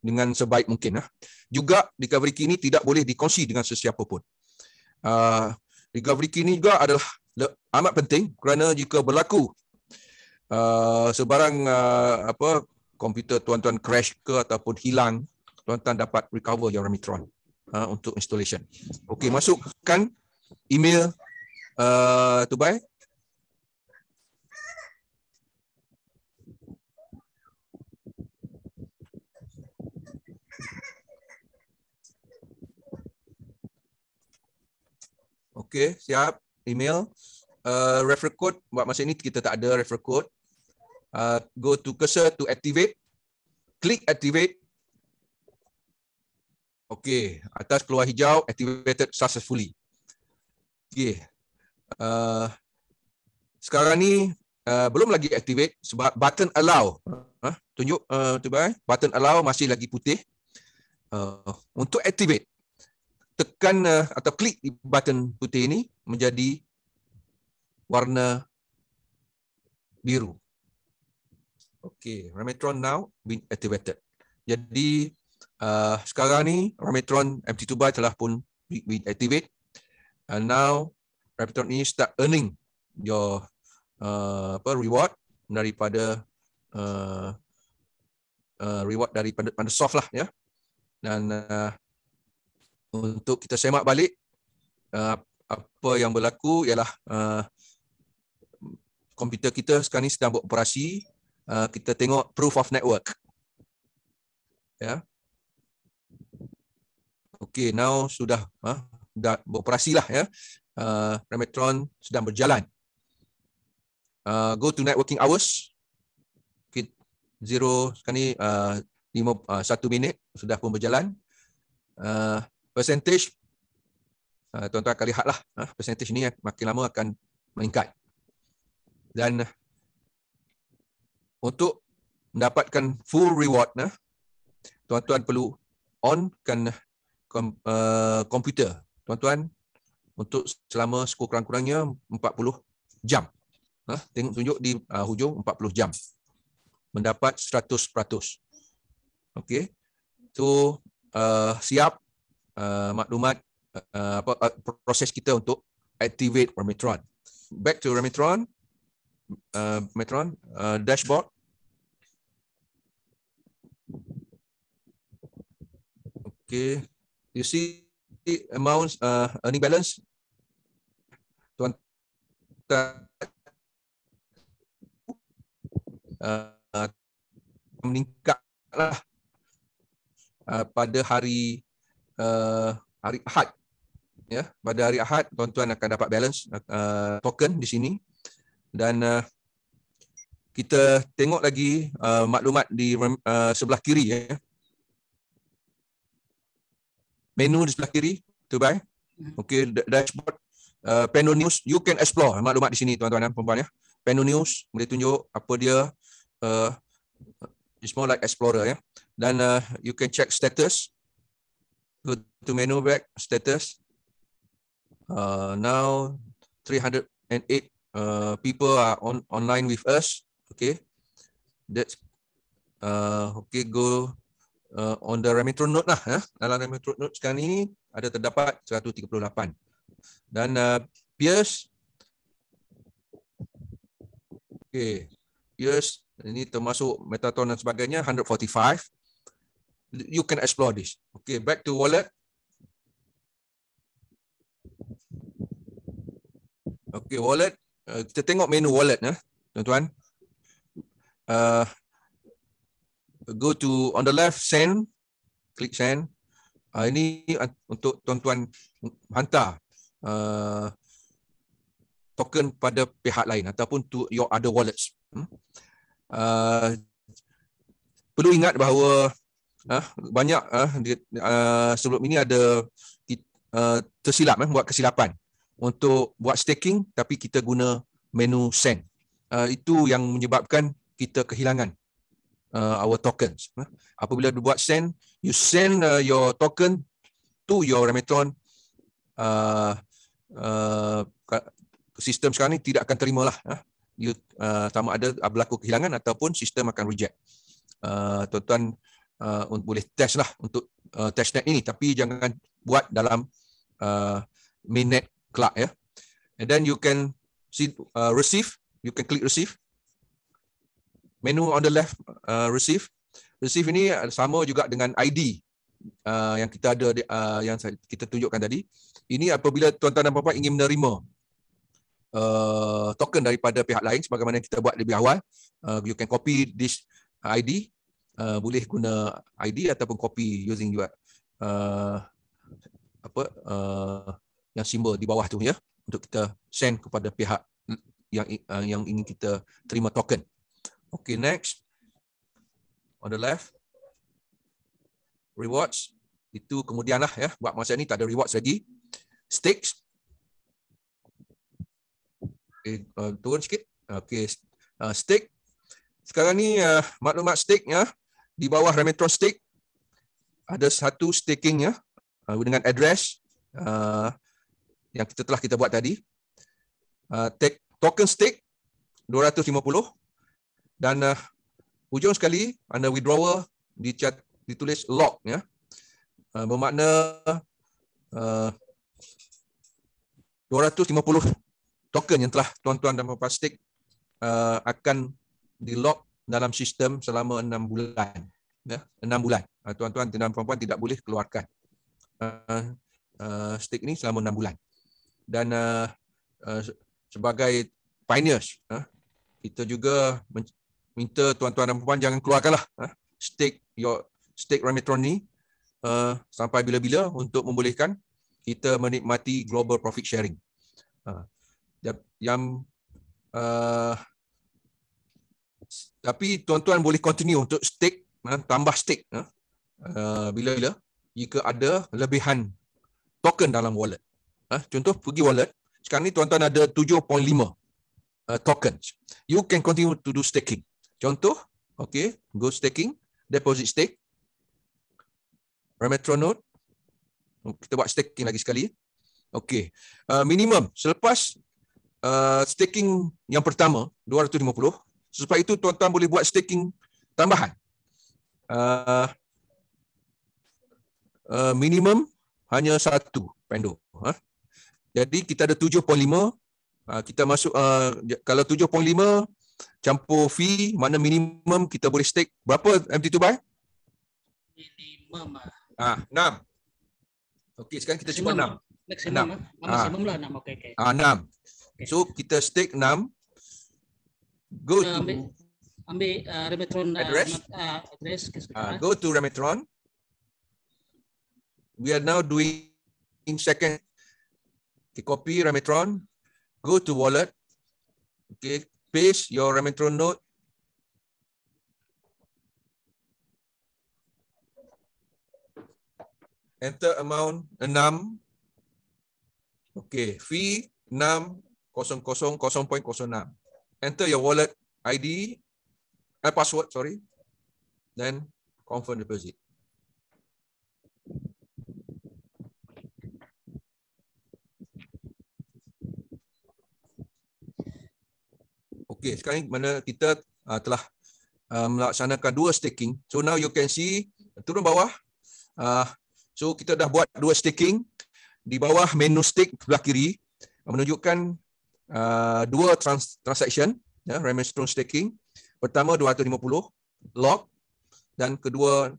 dengan sebaik mungkin. Juga recovery key ini tidak boleh dikongsi dengan sesiapa pun. Recovery key ini juga adalah amat penting kerana jika berlaku sebarang komputer tuan-tuan crash ke ataupun hilang, tuan-tuan dapat recover your Remitron untuk installation. Okey, masukkan email Tubai. Okey, siap. Email. Referral code, buat masa ini kita tak ada referral code. Go to cursor to activate. Klik activate. Okey, atas keluar hijau, activated successfully. Okey. Sekarang ni belum lagi activate sebab button allow. Tunjuk Tubai, button allow masih lagi putih. Untuk activate, tekan atau klik di button putih ini menjadi warna biru. Okey, Remitron now been activated. Jadi sekarang ni Remitron MT2Buy telah pun been activate. And now Remitron ini start earning your reward daripada reward daripada Panasoft lah ya. Dan untuk kita semak balik apa yang berlaku ialah komputer kita sekarang ni sedang beroperasi. Kita tengok proof of network. Ya. Okay, now sudah beroperasi lah ya. Remetron sedang berjalan. Go to networking hours. Okay, zero sekarang ni 1 minit sudah pun berjalan. Percentage, tuan-tuan akan lihat lah, percentage ni makin lama akan meningkat. Dan untuk mendapatkan full reward, tuan-tuan perlu onkan komputer tuan-tuan untuk selama sekurang-kurangnya 40 jam. Tengok tunjuk di hujung 40 jam. Mendapat 100%. Okey. So siap maklumat proses kita untuk activate Remetron. Back to Remetron. Remetron dashboard. Okay, you see amounts, earning balance. Tuan meningkatlah pada hari Ahad. Ya, pada hari Ahad tuan-tuan akan dapat balance token di sini. Dan kita tengok lagi maklumat di sebelah kiri ya. Menu di sebelah kiri, tu bye. Okey, dashboard, panel news, you can explore maklumat di sini tuan-tuan dan puan-puan ya. Panel news boleh tunjuk apa dia, it's more like explorer ya. Dan you can check status. Go to menu back, status. Now 308 people are online with us. Okay, that's okay. Go on the Remetron Note lah. Dalam Remetron Note sekarang ni ada terdapat 138. Dan peers, okay, peers ini termasuk Metatron dan sebagainya 145. You can explore this. Okay, back to wallet. Okay, wallet. Kita tengok menu wallet ya, tuan-tuan. Go to on the left, send. Klik send. Ini untuk tuan-tuan hantar token pada pihak lain ataupun to your other wallets. Perlu ingat bahawa banyak sebelum ini ada tersilap, buat kesilapan untuk buat staking tapi kita guna menu send. Itu yang menyebabkan kita kehilangan our tokens. Apabila buat send, you send your token to your Remetron, sistem sekarang ni tidak akan terima lah. Sama ada berlaku kehilangan ataupun sistem akan reject. Tuan-tuan boleh test lah untuk testnet ini, tapi jangan buat dalam mainnet Clark ya. And then you can see receive. You can click receive. Menu on the left, receive. Receive ini sama juga dengan ID yang kita ada, yang kita tunjukkan tadi. Ini apabila tuan-tuan dan puan-puan ingin menerima token daripada pihak lain, sebagaimana yang kita buat lebih awal, you can copy this ID. Boleh guna ID ataupun copy using your yang simbol di bawah tu ya, untuk kita send kepada pihak yang ingin kita terima token. Okay, next. On the left, rewards. Itu kemudianlah ya, buat masa ni tak ada rewards lagi. Stakes. Okay, turun sikit. Okay, stake. Sekarang ni maklumat stake ya, di bawah Remetron stake ada satu staking ya, dengan address yang kita buat tadi. Token stake 250 dan hujung sekali anda withdrawal ditulis lock ya. Bermakna 250 token yang telah tuan-tuan dan puan-puan stake akan di lock dalam sistem selama 6 bulan. Ya, 6 bulan. Tuan-tuan dan puan-puan tidak boleh keluarkan stake ini selama 6 bulan. Dan sebagai pioneers, kita juga minta tuan-tuan dan puan jangan keluarkanlah stake Remitron ni sampai bila-bila untuk membolehkan kita menikmati global profit sharing. Tapi tuan-tuan boleh continue untuk stake, tambah stake bila-bila jika ada lebihan token dalam wallet. Contoh pergi wallet, sekarang ni tuan-tuan ada 7.5 tokens. You can continue to do staking. Contoh, okay, go staking, deposit stake, Remitron node. Kita buat staking lagi sekali. Okay, minimum selepas staking yang pertama 250. Sebab itu tuan-tuan boleh buat staking tambahan. Minimum hanya 1 Pendo. Jadi kita ada 7.5. Kita masuk kalau 7.5 campur fee, mana minimum kita boleh stake berapa MT2 buy? Minimum 6. Okey, sekarang kita cuba 6. Maksimum maksimum lah 6. Okey. 6. So kita stake 6. Go to ambil Remitron address. Go to Remitron. We are now doing second. Okay, copy Remitron. Go to wallet. Okay, paste your Remitron node. Enter amount 6. Okay, fee 600.06. Enter your wallet ID, password, sorry. Then confirm deposit. Okay, sekarang mana kita telah melaksanakan 2 staking. So now you can see turun bawah. So kita dah buat 2 staking. Di bawah menu stake sebelah kiri menunjukkan 2 transaction, Remitron staking. Pertama 250 lock dan kedua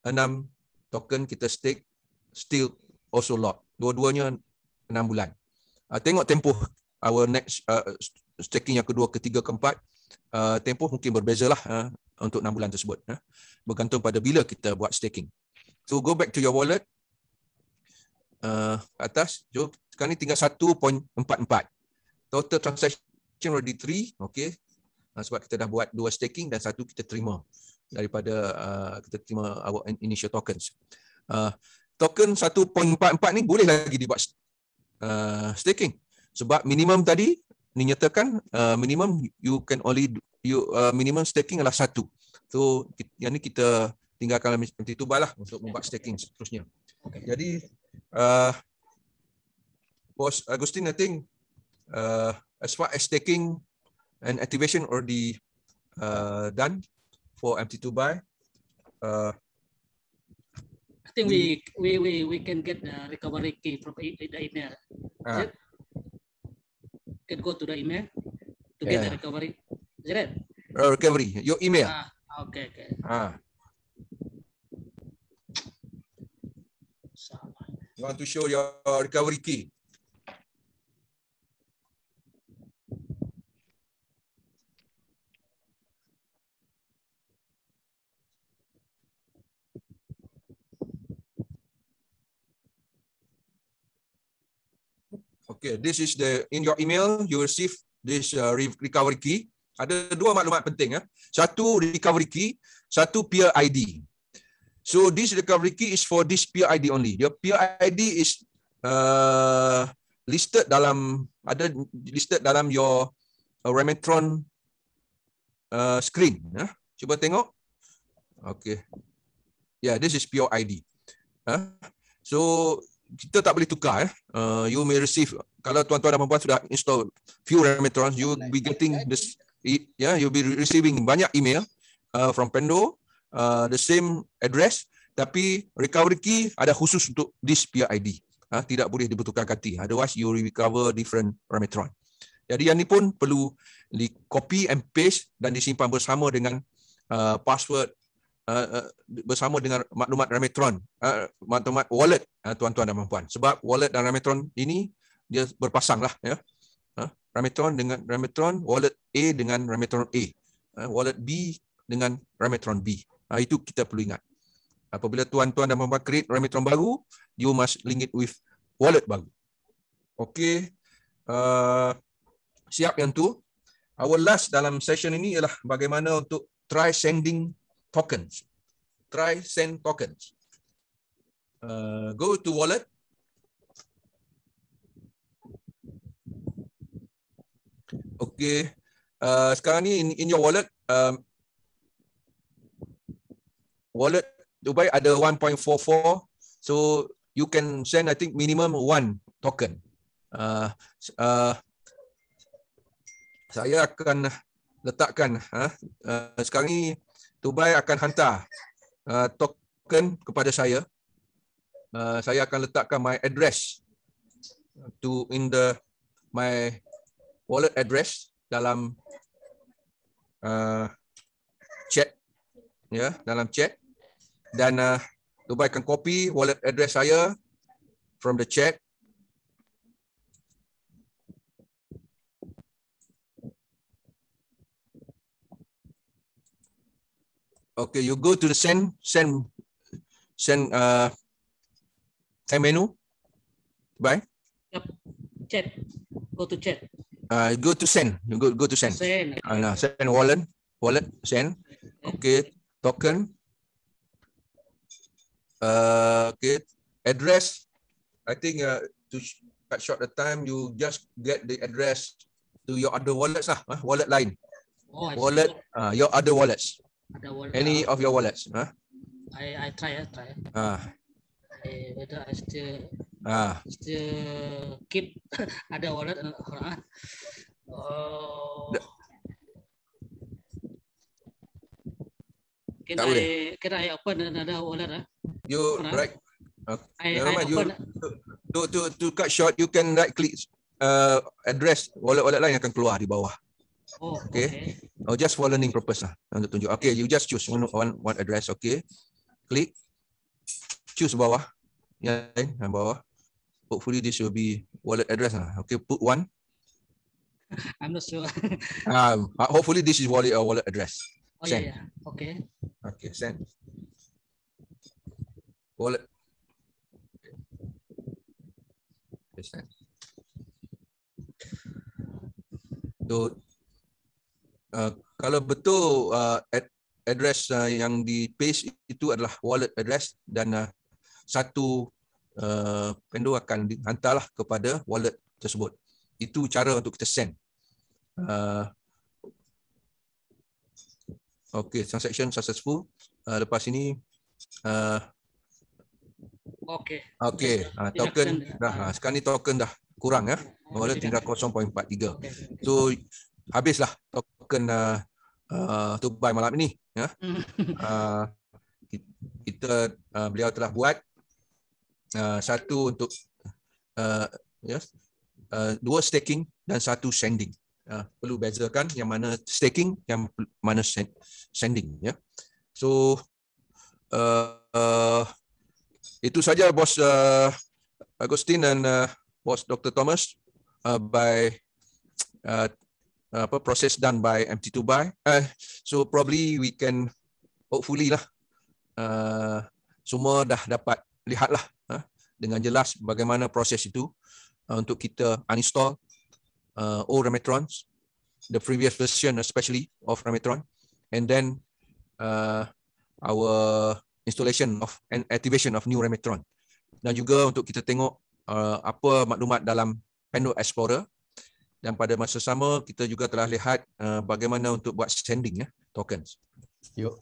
6 token kita stake still also lock. Dua-duanya 6 bulan. Tengok tempoh our next staking yang kedua, ketiga, keempat. Tempoh mungkin berbezalah untuk 6 bulan tersebut. Bergantung pada bila kita buat staking. So go back to your wallet. Atas, sekarang ni tinggal 1.44. Total transaction already 3, okay. Sebab kita dah buat 2 staking dan 1 kita terima daripada kita terima our initial tokens. Token 1.44 ni boleh lagi dibuat staking. Sebab minimum tadi dinyatakan minimum you can only minimum staking adalah 1. So yang ni kita tinggalkan MT2 buy lah untuk membuat staking seterusnya. Jadi Bos Agustin, I think as far as staking and activation already done for MT2 buy. I think we can get the recovery key from the email. Can go to the email to get the recovery. Is it? Recovery, your email. Okay. You want to show your recovery key? Okay, this is in your email you receive this recovery key. Ada 2 maklumat penting. Satu recovery key, satu peer ID. So this recovery key is for this peer ID only. Your peer ID is listed dalam your Remitron screen. Cuba tengok. Okay. Yeah, this is peer ID. So kita tak boleh tukar. You may receive, kalau tuan-tuan dan puan-puan sudah install few Remitrons, you will be getting this. You'll be receiving banyak email from Pendo, the same address, tapi recovery key ada khusus untuk this peer ID. Tidak boleh dibertukar ganti. Otherwise, you recover different Remitron. Jadi yang ni pun perlu di copy and paste dan disimpan bersama dengan password, bersama dengan maklumat Remitron, maklumat wallet tuan-tuan dan puan-puan. Sebab wallet dan Remitron ini dia berpasang lah, ya. Rametron dengan Rametron, wallet A dengan Rametron A, wallet B dengan Rametron B. Itu kita perlu ingat. Apabila tuan-tuan dah membuat create Rametron baru, you must link it with wallet baru. Okey. Siap yang tu. Our last dalam session ini ialah bagaimana untuk try sending tokens. Try send tokens. Go to wallet. Okey. Sekarang ni in your wallet, wallet Dubai ada 1.44, so you can send I think minimum 1 token. Saya akan letakkan sekarang ni Dubai akan hantar token kepada saya. Saya akan letakkan my address to my wallet address dalam chat, ya, dalam chat. Dan Dubai akan copy wallet address saya from the chat. Okay, you go to the send menu. Dubai. Yep. Chat. Go to chat. Go to send. You go to send. Send. Send wallet send. Okay, token. Okay, address. I think to cut short the time, you just get the address to your other wallets lah, wallet lain. Oh, wallet, your other wallets. Any of your wallets. I try. Whether I still keep other wallet. Can I open another wallet? You right. Okay. To cut short, you can right click address wallet lain akan keluar di bawah. Oh, okay. Oh, just for learning purpose lah untuk tunjuk. Okay, you just choose one address. Okay, click, choose bawah, yang bawah. Hopefully this will be wallet address lah. Okay, put one. I'm not sure. Hopefully this is wallet address. Oh send. yeah. Okay. Okay, send. Wallet. Okay, send. So, kalau betul address yang di paste itu adalah wallet address dan satu vendor akan dihantarlah kepada wallet tersebut. Itu cara untuk kita send. Okay, transaction successful. Lepas ini okay, token dah sekarang ni token dah kurang ya. Wallet tinggal 0.43. So habislah token Dubai malam ini ya. Kita beliau telah buat satu untuk dua staking dan satu sending. Perlu bezakan yang mana staking, yang mana sending ya. So itu saja Bos Agustin dan Bos Dr. Thomas by process done by MT Dubai. So probably we can hopefully lah semua dah dapat lihatlah dengan jelas bagaimana proses itu untuk kita uninstall old Rametrons, the previous version especially of Rametron, and then our installation of and activation of new Rametron. Dan juga untuk kita tengok apa maklumat dalam Pandora Explorer. Dan pada masa sama kita juga telah lihat bagaimana untuk buat sending ya tokens.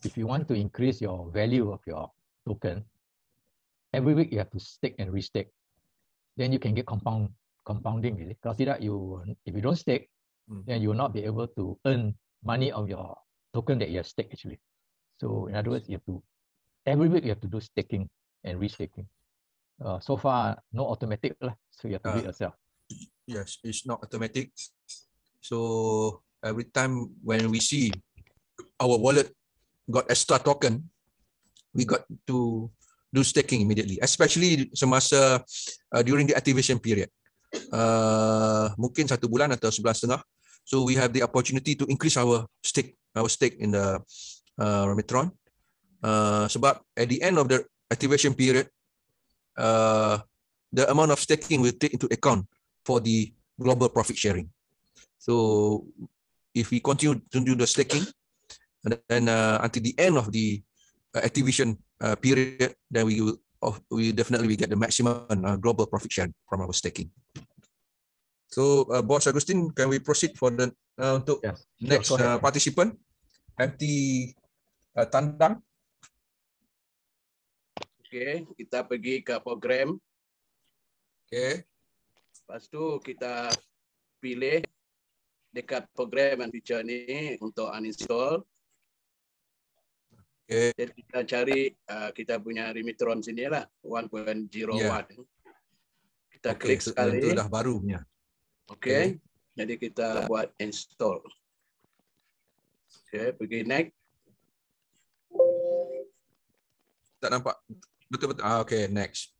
If you want to increase your value of your token, every week you have to stake and restake. Then you can get compounding really. Kalau tidak, if you don't stake, then you will not be able to earn money of your token that you have staked actually. So in other words, every week you have to do staking and restaking. So far, no automatic lah. So you have to do it yourself. Yes, it's not automatic. So every time when we see our wallet got extra token, we got to do staking immediately, especially semasa during the activation period. mungkin 1 bulan atau 1.5 bulan. So we have the opportunity to increase our stake in the Remitron. Sebab at the end of the activation period, the amount of staking will take into account for the global profit sharing. So if we continue to do the staking, and then until the end of the activation period, then we definitely get the maximum global profit sharing from our staking. So, Boss Agustin, can we proceed for the untuk next participant, MT Tandang? Okay, kita pergi ke program. Okay. Lepas tu kita pilih dekat program and feature ni untuk uninstall. Okay. Jadi kita cari kita punya Remitron sini lah, 1.01. Yeah. Kita klik sekali. Itu dah barunya. Okay. Jadi kita buat install. Okay, pergi next. Tak nampak. Betul-betul. Okay, next.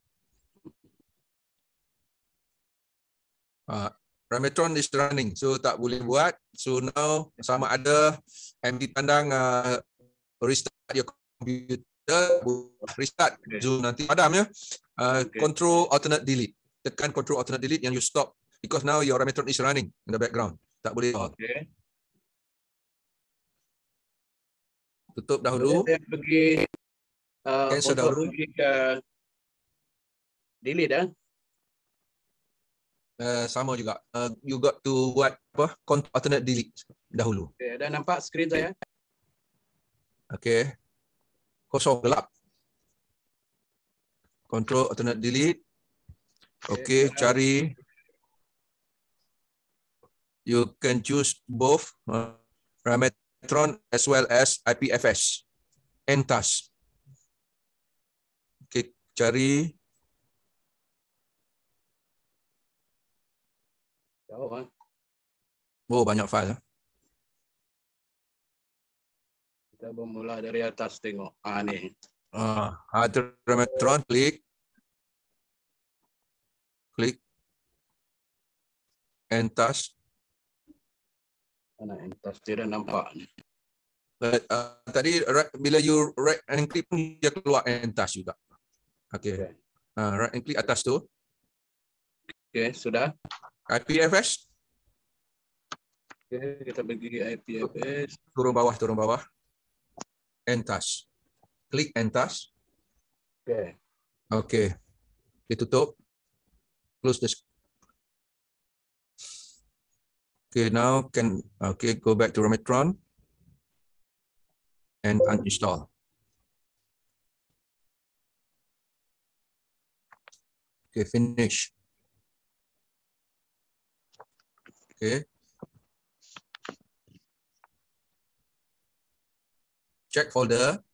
Remitron is running, so tak boleh buat. So now sama ada MT Tandang restart your computer, restart Zoom nanti padam ya. Control Alternate Delete. Tekan Control Alternate Delete yang you stop because now your Remitron is running in the background. Tak boleh. Okay. Tutup dahulu. Saya pergi cancel dahulu. Pergi ke delete sama juga. You got to buat apa? Control Alternate Delete dahulu. Okay, dah nampak skrin saya? Okay. Kosong gelap. Control Alternate Delete. Okay, cari. You can choose both Remitron as well as IPFS. Entas. Okay, cari. Oh, banyak file. Kita bermula dari atas tengok. Ni. Ada Remitron, klik. Klik. Entas. Mana entas tidak nampak. Tadi bila you right and click pun dia keluar entas juga. Okay. Right and click atas tu. Okay, sudah. IPFS. Okay, kita pergi IPFS. Turun bawah. Entas. Klik entas. Okay. Okay. Ditutup. Close this. Okay, now go back to Remitron and uninstall. Okay, finish. Okay. Check folder.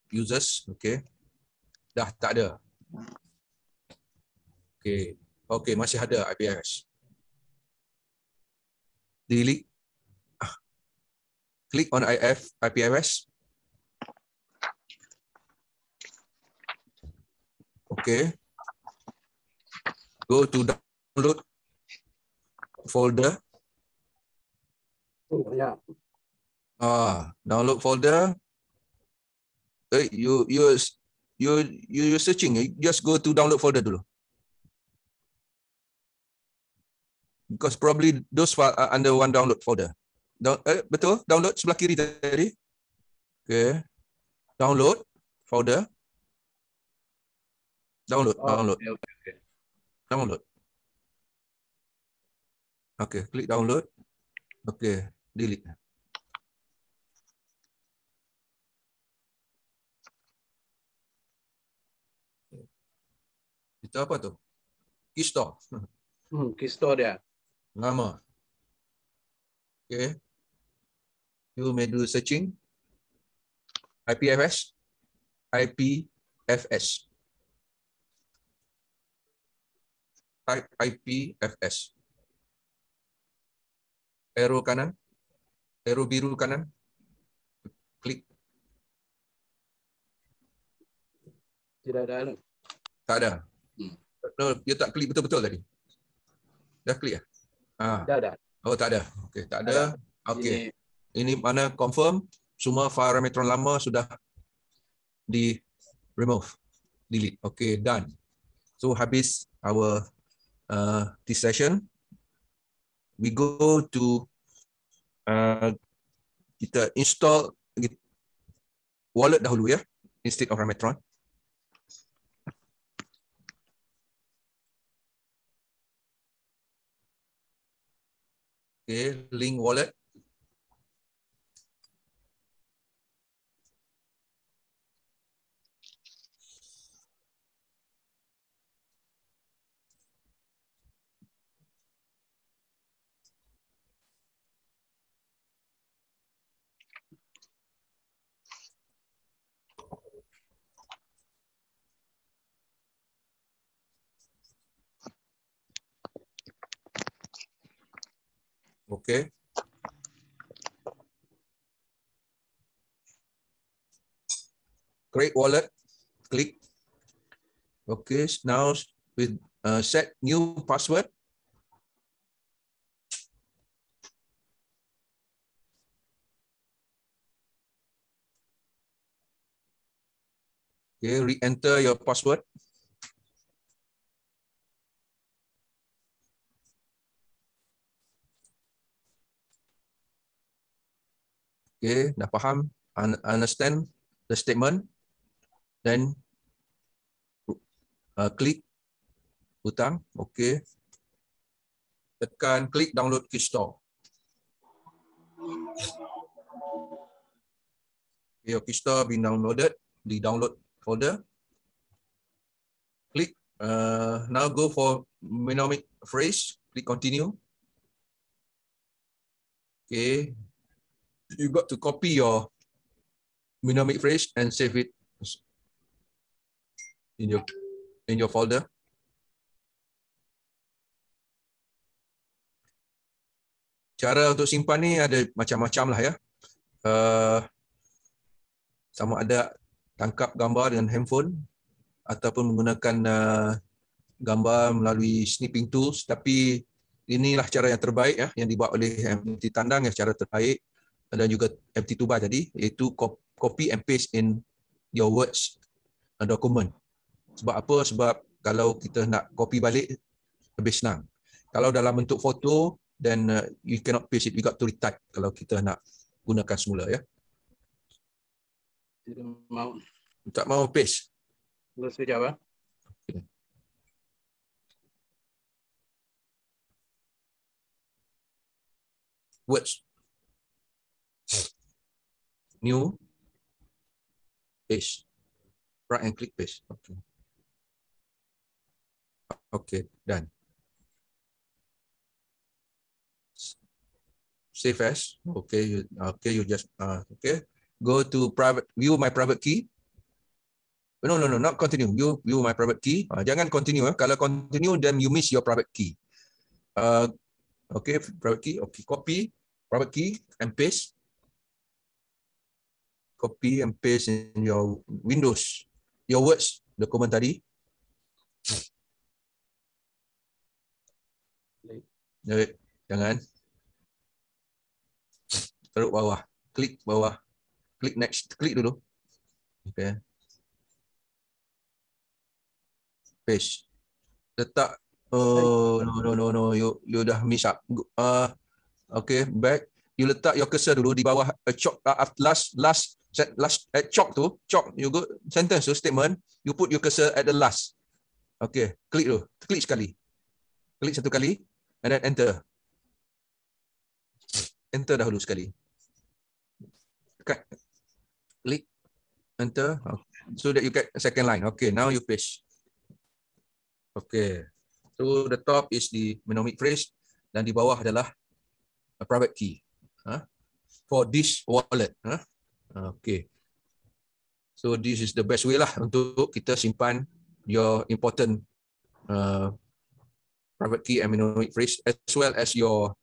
Users, okay. Dah tak ada. Okay. Okay, masih ada IPFS. Delete. Click on IPFS. Okay. Go to download folder. Ya. Download folder. You searching. Just go to download folder dulu. Because probably those files are under one download folder. Betul? Download sebelah kiri tadi. Okay. Download folder. Download. Okay. Download. Okay, klik download. Okay, delete. Itu apa tu? Keystore. Keystore dia. Nama. Okay. You may do searching. IPFS. IPFS. Type IPFS. Arrow kanan. Arrow biru kanan. Klik. Tidak ada. Tak ada. No, dia tak klik betul-betul tadi. Dah klik ya? Tidak ada. Oh, tak ada. Okey, tak ada. Okey. Ini mana confirm semua file Remetron lama sudah di remove, delete. Okey, done. So habis our this session. We go to kita install wallet dahulu ya, instead of Remetron. Okay, link wallet. Okay. Create wallet, click. Okay, now with set new password. Okay, re-enter your password. Okay, dah faham, understand the statement, then klik butang, okay. Tekan klik download Keystore. Your Keystore been downloaded, di download folder. Click, now go for mnemonic phrase, click continue. Okay, you got to copy your mnemonic phrase and save it in your folder. Cara untuk simpan ni ada macam-macam lah ya. Sama ada tangkap gambar dengan handphone ataupun menggunakan gambar melalui snipping tools, tapi inilah cara yang terbaik ya, yang dibuat oleh MT Tandang, yang cara terbaik, dan juga MT Tuba tadi, iaitu copy and paste in your words document. Sebab apa? Sebab kalau kita nak copy balik lebih senang. Kalau dalam bentuk foto, then you cannot paste it, we got to retype kalau kita nak gunakan semula ya. Tidak mau. Tak mau paste. Terus jawab. Okay. Words. New. Paste. Right and click paste. Okay. Okay, done. Save as. Okay, you just okay. Go to private, view my private key. No, not continue. View my private key. Jangan continue. Kalau continue, then you miss your private key. Okay, private key. Okay, copy private key and paste. Copy and paste in your Windows. Your words, dokumen tadi. Jangan. Taruh bawah. Klik bawah. Klik next. Klik dulu. Okay. Paste. Letak. Oh, no. You dah miss up. Okay, back. You letak your cursor dulu di bawah chalk, last chalk tu. Chalk, you go sentence tu, statement. You put your cursor at the last. Okay, klik dulu. Klik sekali. Klik satu kali. And then enter. Enter dahulu sekali. Klik. Enter. So that you get a second line. Okay, now you paste. Okay. So the top is the mnemonic phrase. Dan di bawah adalah a private key. For this wallet. Okay. So this is the best way lah untuk kita simpan your important private key and mnemonic phrase, as well as your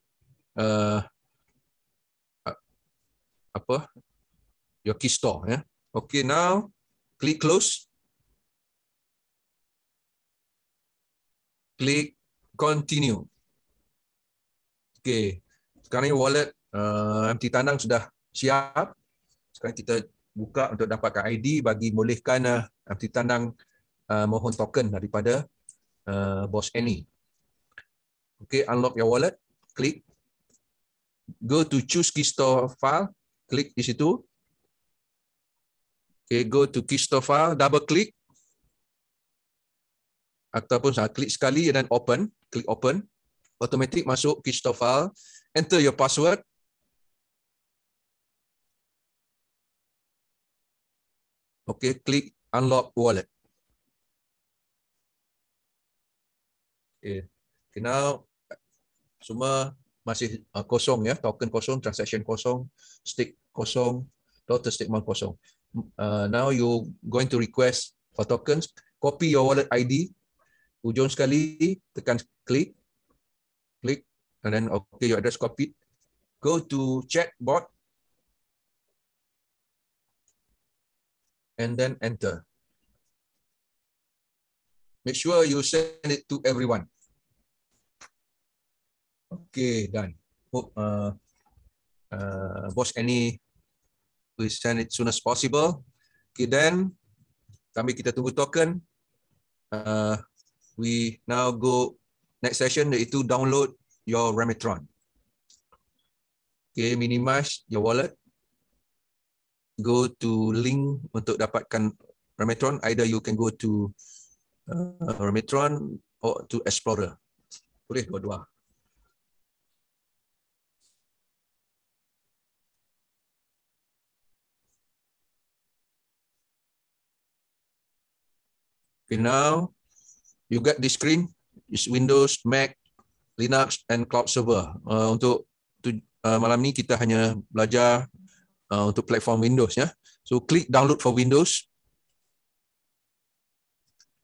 your key store. Yeah. Okay, now click close. Click continue. Okay, sekarang ni wallet MT Tanang sudah siap. Sekarang kita buka untuk dapatkan ID bagi bolehkan MT Tanang mohon token daripada Boss Annie. Okay, unlock your wallet. Klik. Go to choose key store file. Klik di situ. Okay, go to key store file. Double klik. Ataupun klik sekali dan open. Klik open. Automatic masuk key store file. Enter your password. Okay, klik unlock wallet. Okay, now semua masih kosong ya, token kosong, transaction kosong, stake kosong, total statement kosong. Now you going to request for tokens, copy your wallet ID. Ujung sekali tekan klik, and then okay, your address copied. Go to chatbot, and then enter. Make sure you send it to everyone. Okay, done. Hope Boss Annie will send it soon as possible. Okay, then sambil kita tunggu token, we now go next session, iaitu download your Remitron. Okay, minimize your wallet. Go to link untuk dapatkan Remitron. Either you can go to Remitron or to Explorer. Boleh dua-dua. Okay, now you get this screen. It's Windows, Mac, Linux, and Cloud Server. Untuk malam ni kita hanya belajar untuk platform Windows ya. So klik download for Windows.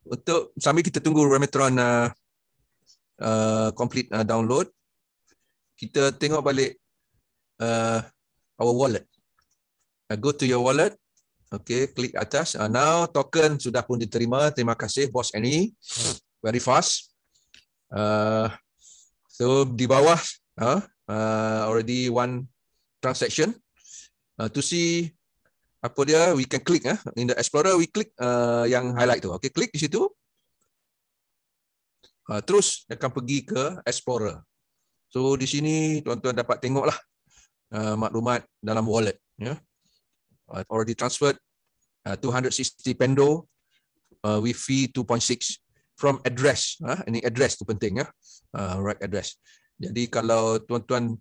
Untuk sambil kita tunggu Remitron complete download, kita tengok balik our wallet. Go to your wallet. Okay, klik atas. Now token sudah pun diterima. Terima kasih Boss Annie. Very fast. So di bawah already one transaction. To see apa dia, we can click in the Explorer, we click yang highlight tu. Okay, klik di situ. Terus akan pergi ke Explorer. So di sini tuan-tuan dapat tengoklah maklumat dalam wallet ya. Already transferred 260 Pendo with fee 2.6 from address. Ini address tu penting ya. Right address. Jadi kalau tuan-tuan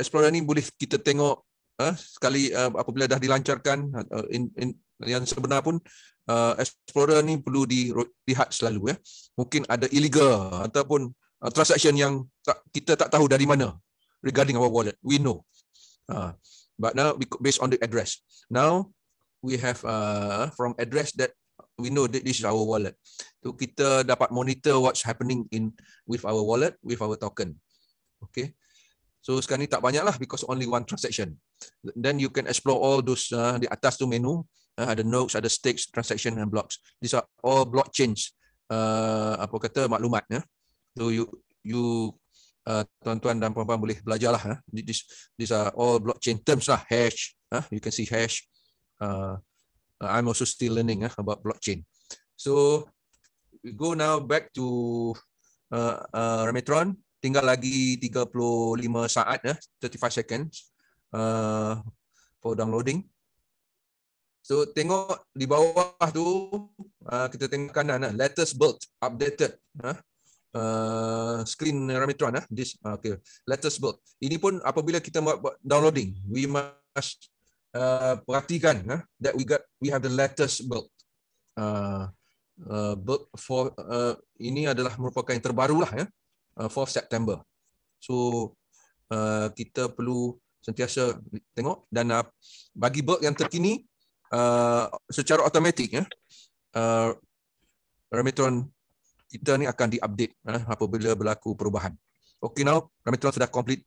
Explorer ni boleh kita tengok sekali apabila dah dilancarkan, yang sebenar pun Explorer ni perlu dilihat selalu ya. Mungkin ada illegal ataupun transaction yang kita tak tahu dari mana regarding our wallet. We know. But now based on the address. Now we have from address that we know that this is our wallet. So kita dapat monitor what's happening with our wallet, with our token. Okay. So sekarang ni tak banyak lah because only one transaction. Then you can explore all those di atas tu menu. Ada nodes, ada stakes, transaction and blocks. These are all blockchains. Apa kata maklumat ya. So you tuan-tuan dan puan-puan boleh belajarlah. These are all blockchain terms lah. Hash. You can see hash. I'm also still learning about blockchain. So we go now back to Remitron. Tinggal lagi 35 saat 35 seconds for downloading. So tengok di bawah tu kita tengok kanan latest build updated. Screen Remitron this okay, latest build. Ini pun apabila kita buat downloading, we must perhatikan that we have the latest build. Build for ini adalah merupakan yang terbaru lah ya, 4 September. So kita perlu sentiasa tengok dan bagi build yang terkini secara automatik ya, Remitron kita ni akan diupdate apabila berlaku perubahan. Okay, now Remitron sudah complete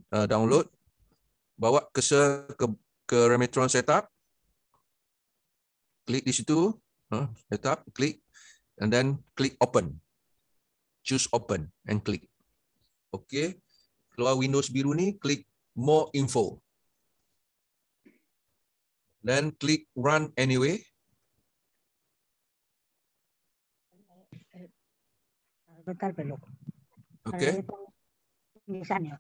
download. bawa cursor ke Remitron setup. Klik di situ, setup, klik, and then klik open. Choose open and click. Okay, keluar Windows biru ni, klik more info. Then klik run anyway. Bentar belum. Okay. Misalnya.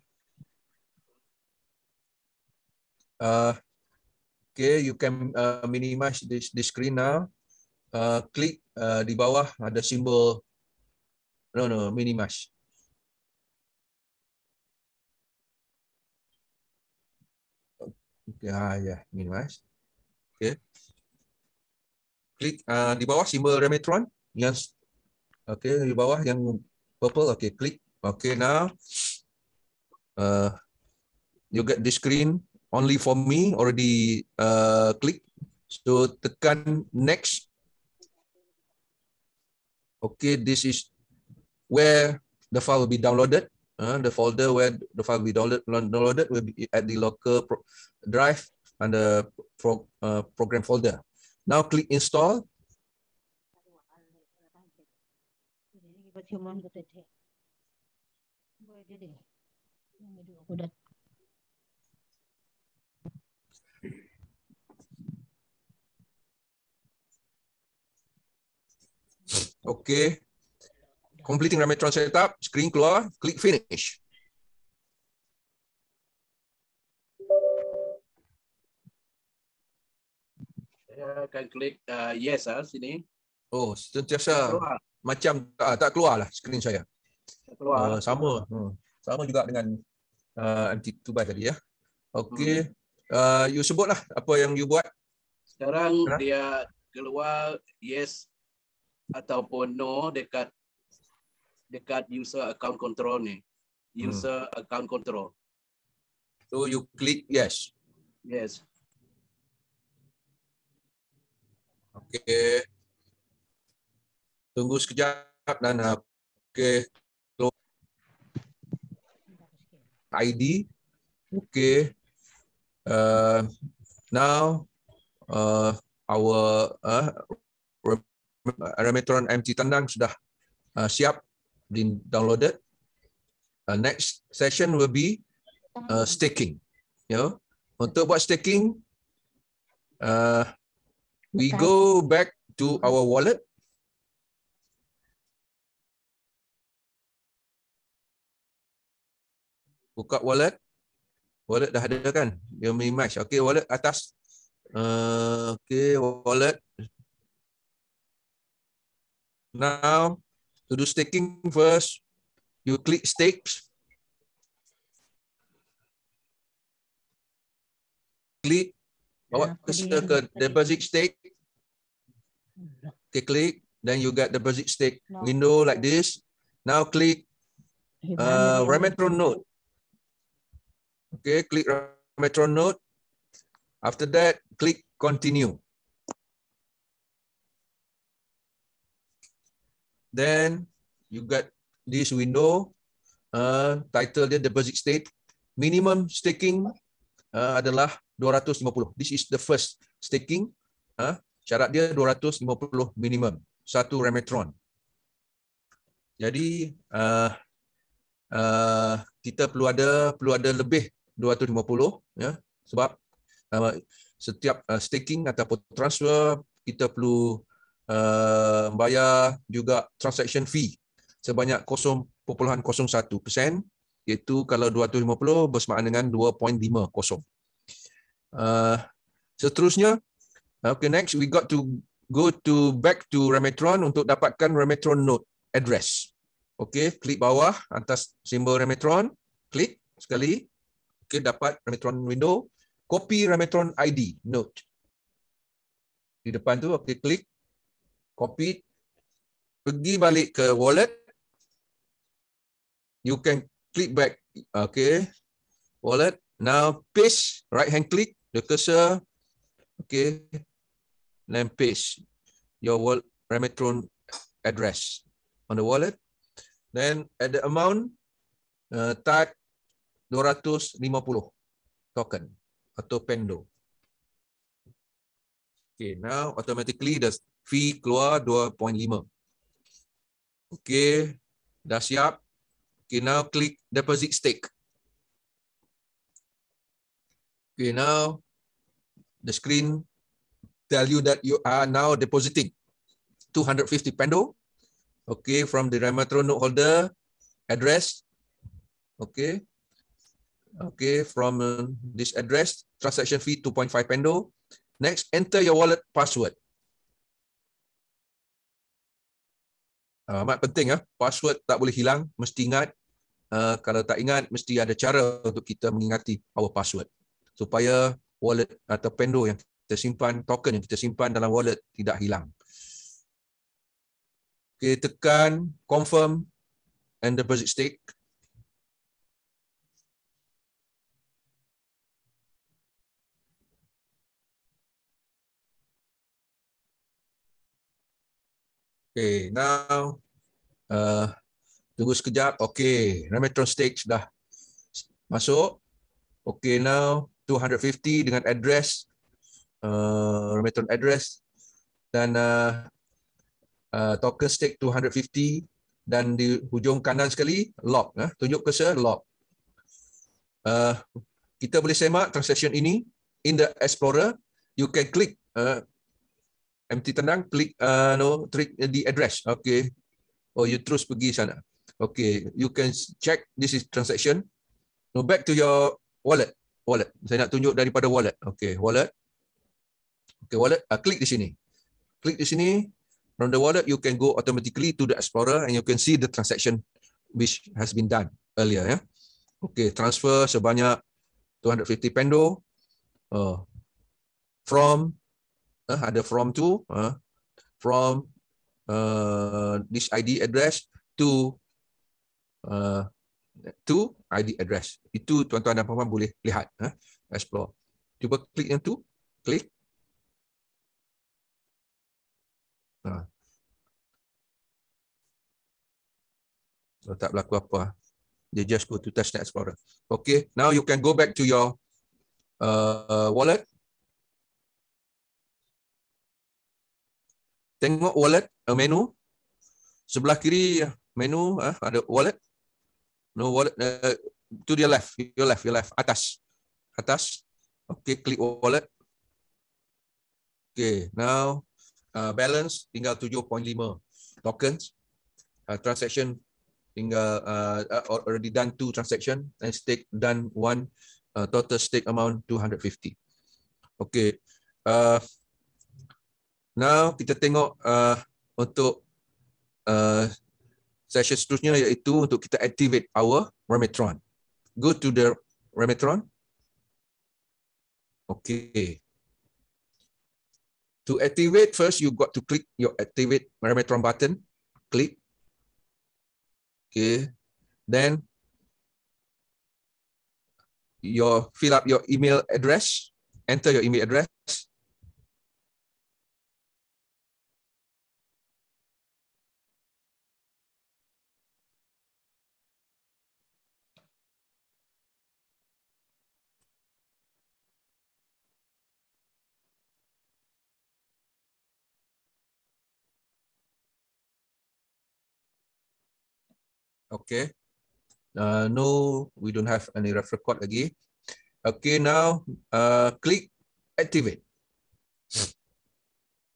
Okay, you can minimize this screen now. Klik di bawah ada simbol. No, minimize. Okay, yeah, minimize. Okay. Klik di bawah simbol Remitron. Yes. Okay, di bawah yang purple. Okay, klik. Okay, now you get this screen only for me already click. So tekan next. Okay, this is where the file will be downloaded. The folder where the file will be downloaded will be at the local drive and the program folder. Now click install. Okay. Completing Remitron setup, screen keluar, klik finish. Saya akan klik yes sini. Oh, sentiasa macam tak keluar lah screen saya. Keluar. Sama. Sama juga dengan MT2 tadi ya. Okay. You sebutlah apa yang you buat. Sekarang dia keluar yes ataupun no dekat user account control ni. User account control. So you click yes. Yes. Okay. Tunggu sekejap dan okay. ID. Okay. Now our Remitron MT Tandang sudah siap di downloaded. Next session will be staking. Untuk buat staking, we go back to our wallet. Buka wallet. Wallet dah ada kan? Dia minimize. Okay, wallet atas. Okay, wallet. Now, to do staking first, you click stakes. Klik. Bawa ke deposit stake. Okay, click. Then you get deposit stake window like this. Now click Remitron node. Okay, click Remitron node. After that, click continue. Then you got this window. Title dia deposit stake. Minimum staking adalah 250. This is the first staking. Syarat dia 250 minimum. Satu Remitron. Jadi kita perlu ada lebih 250 ya, sebab setiap staking ataupun transfer kita perlu bayar juga transaction fee sebanyak 0.01%, iaitu kalau 250 bersamaan dengan 2.50. Seterusnya, okay, next we got to go back to Remitron untuk dapatkan Remitron node address. Okay, klik bawah atas simbol Remitron, klik sekali. Okay, dapat Remitron window. Copy Remitron ID node. Di depan tu, okay, klik. Copy. Pergi balik ke wallet. You can click back. Okay. Wallet. Now paste. Right hand click the cursor. Okay. Then paste your wallet Remitron address on the wallet. Then at the amount, type 250. token atau Pendo. Okay, now automatically the fee keluar 2.5. Okay, dah siap. Okay, now click deposit stake. Okay, now the screen tell you that you are now depositing 250 Pendo. Okay, from the Remetron note holder address. Okay. Okay, from this address, transaction fee 2.5 Pendo. Next, enter your wallet password. Amat penting ya, password tak boleh hilang, mesti ingat. Kalau tak ingat, mesti ada cara untuk kita mengingati our password supaya wallet atau Pendo yang kita simpan, token yang kita simpan dalam wallet tidak hilang. Okay, tekan confirm and deposit stake. Okay, now tunggu sekejap. Okay, Remetron stake sudah masuk. Okay, now 250 dengan address Remetron address dan token stake 250 dan di hujung kanan sekali lock. Tunjuk cursor lock. Kita boleh semak transaction ini in the Explorer. You can click MT tenang, klik trick the address. Okay. Oh, you terus pergi sana. Okay, you can check this is transaction. Now back to your wallet. Wallet. Saya nak tunjuk daripada wallet. Okay, wallet. Okay, wallet. Klik di sini. Klik di sini. From the wallet, you can go automatically to the Explorer and you can see the transaction which has been done earlier. Ya. Okay, transfer sebanyak 250 Pendo. From ada from to from this ID address to ID address. Itu tuan-tuan dan puan-puan boleh lihat. Explore. Cuba klik yang tu. Klik. So, tak berlaku apa. They just go to Testnet Explorer. Okay, now you can go back to your wallet. Tengok wallet menu. Sebelah kiri menu ada wallet. No wallet to your left, your left, atas. Okay, klik wallet. Okay, now balance tinggal 7.5 tokens. Transaction tinggal already done 2 transaction and stake done 1. Total stake amount 250. Okay. Now kita tengok untuk session seterusnya iaitu untuk kita activate our Remetron. Go to the Remetron. Okay. To activate, first you got to click your activate Remetron button. Click. Okay. Then fill up your email address. Enter your email address. Okay. No, we don't have any reference code lagi. Okay, now click activate.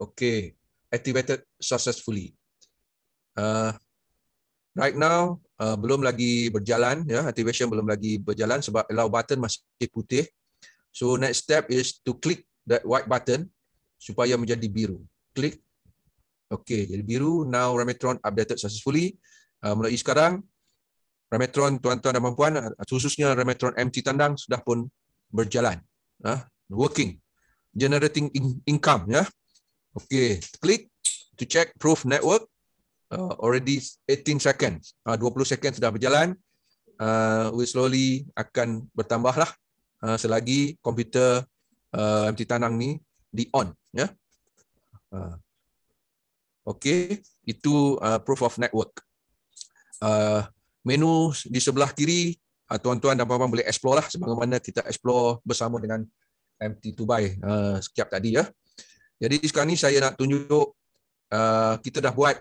Okay, activated successfully. Right now belum lagi berjalan ya, activation belum lagi berjalan sebab allow button masih putih. So next step is to click that white button supaya menjadi biru. Klik. Okay, jadi biru. Now Remetron updated successfully. Mulai sekarang Remetron tuan-tuan dan puan-puan, khususnya Remetron MT Tandang sudah pun berjalan, working, generating income ya. Okay, klik to check proof network. Already 18 seconds, 20 second sudah berjalan. We slowly akan bertambahlah selagi komputer MT Tandang ni di on ya. Okay, itu proof of network. Menu di sebelah kiri tuan-tuan dan puan-puan boleh explore lah sebagaimana kita explore bersama dengan MT2Buy sekejap tadi ya. Jadi sekarang ni saya nak tunjuk kita dah buat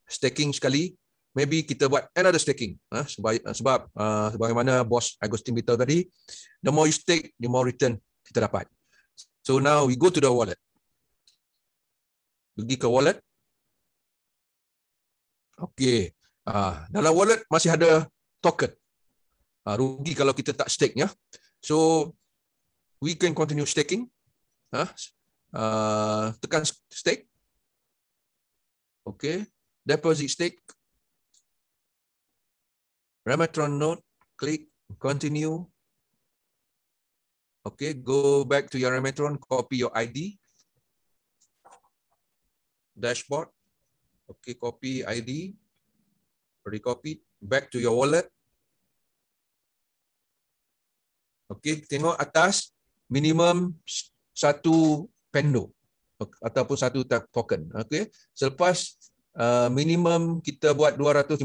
staking sekali. Maybe kita buat another staking sebab sebagaimana bos Agustin beritahu tadi, the more you stake, the more return kita dapat. So now we go to the wallet. Pergi ke wallet. Okey. Dalam wallet masih ada token. Rugi kalau kita tak stake ya. So we can continue staking. Tekan stake. Okey. Deposit stake. Remetron node, click continue. Okay, go back to your Remetron, copy your ID. Dashboard. Okay, copy ID. Recopy. Back to your wallet. Okay, tengok atas minimum satu pendo ataupun satu token. Okay, selepas minimum kita buat 250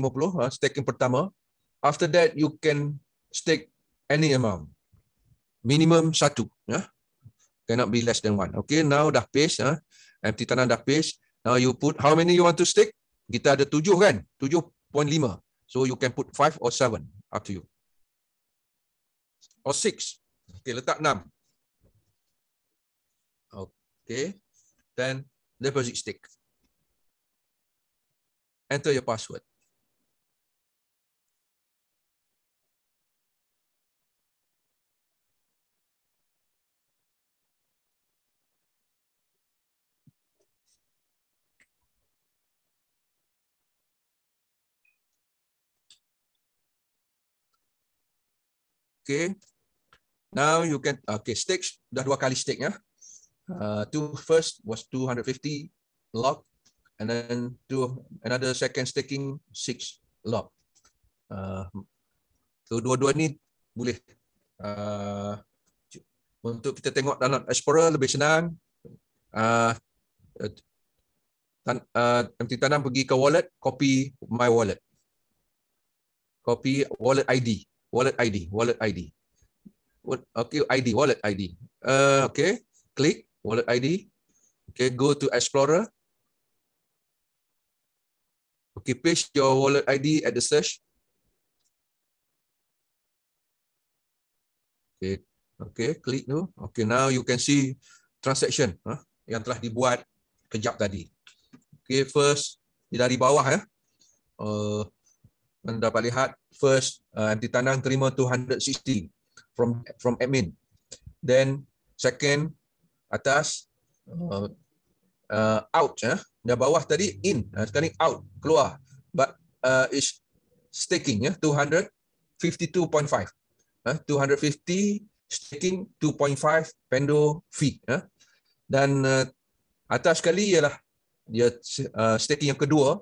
staking pertama. After that, you can stake any amount. Minimum satu. Cannot be less than one. Okay, now dah paste. MT Tanam dah paste. Now you put how many you want to stake? Kita ada 7 kan? 7.5. So you can put 5 or 7. Up to you. Or 6. Okay, letak 6. Okay. Then deposit stake. Enter your password. Okay. Now you can stake dah 2 kali stake ya. First was 250 lock and then another second staking 6 lock. So dua-dua ni boleh untuk kita tengok dalam Explorer lebih senang. MT Tanam pergi ke wallet, copy my wallet. Copy wallet ID. Wallet ID. Okay, ID, wallet ID. Okay, click wallet ID. Okay, go to Explorer. Okay, paste your wallet ID at the search. Okay, click tu. Okay, now you can see transaction yang telah dibuat kejap tadi. Okay, first dari bawah ya. Anda dapat lihat first MT Tanam terima 260 from admin. Then second atas out ya. Dan bawah tadi in, sekarang ni out, keluar. But is staking ya 252.5. 250 staking 2.5 pendo fee ya. Dan atas sekali ialah dia staking yang kedua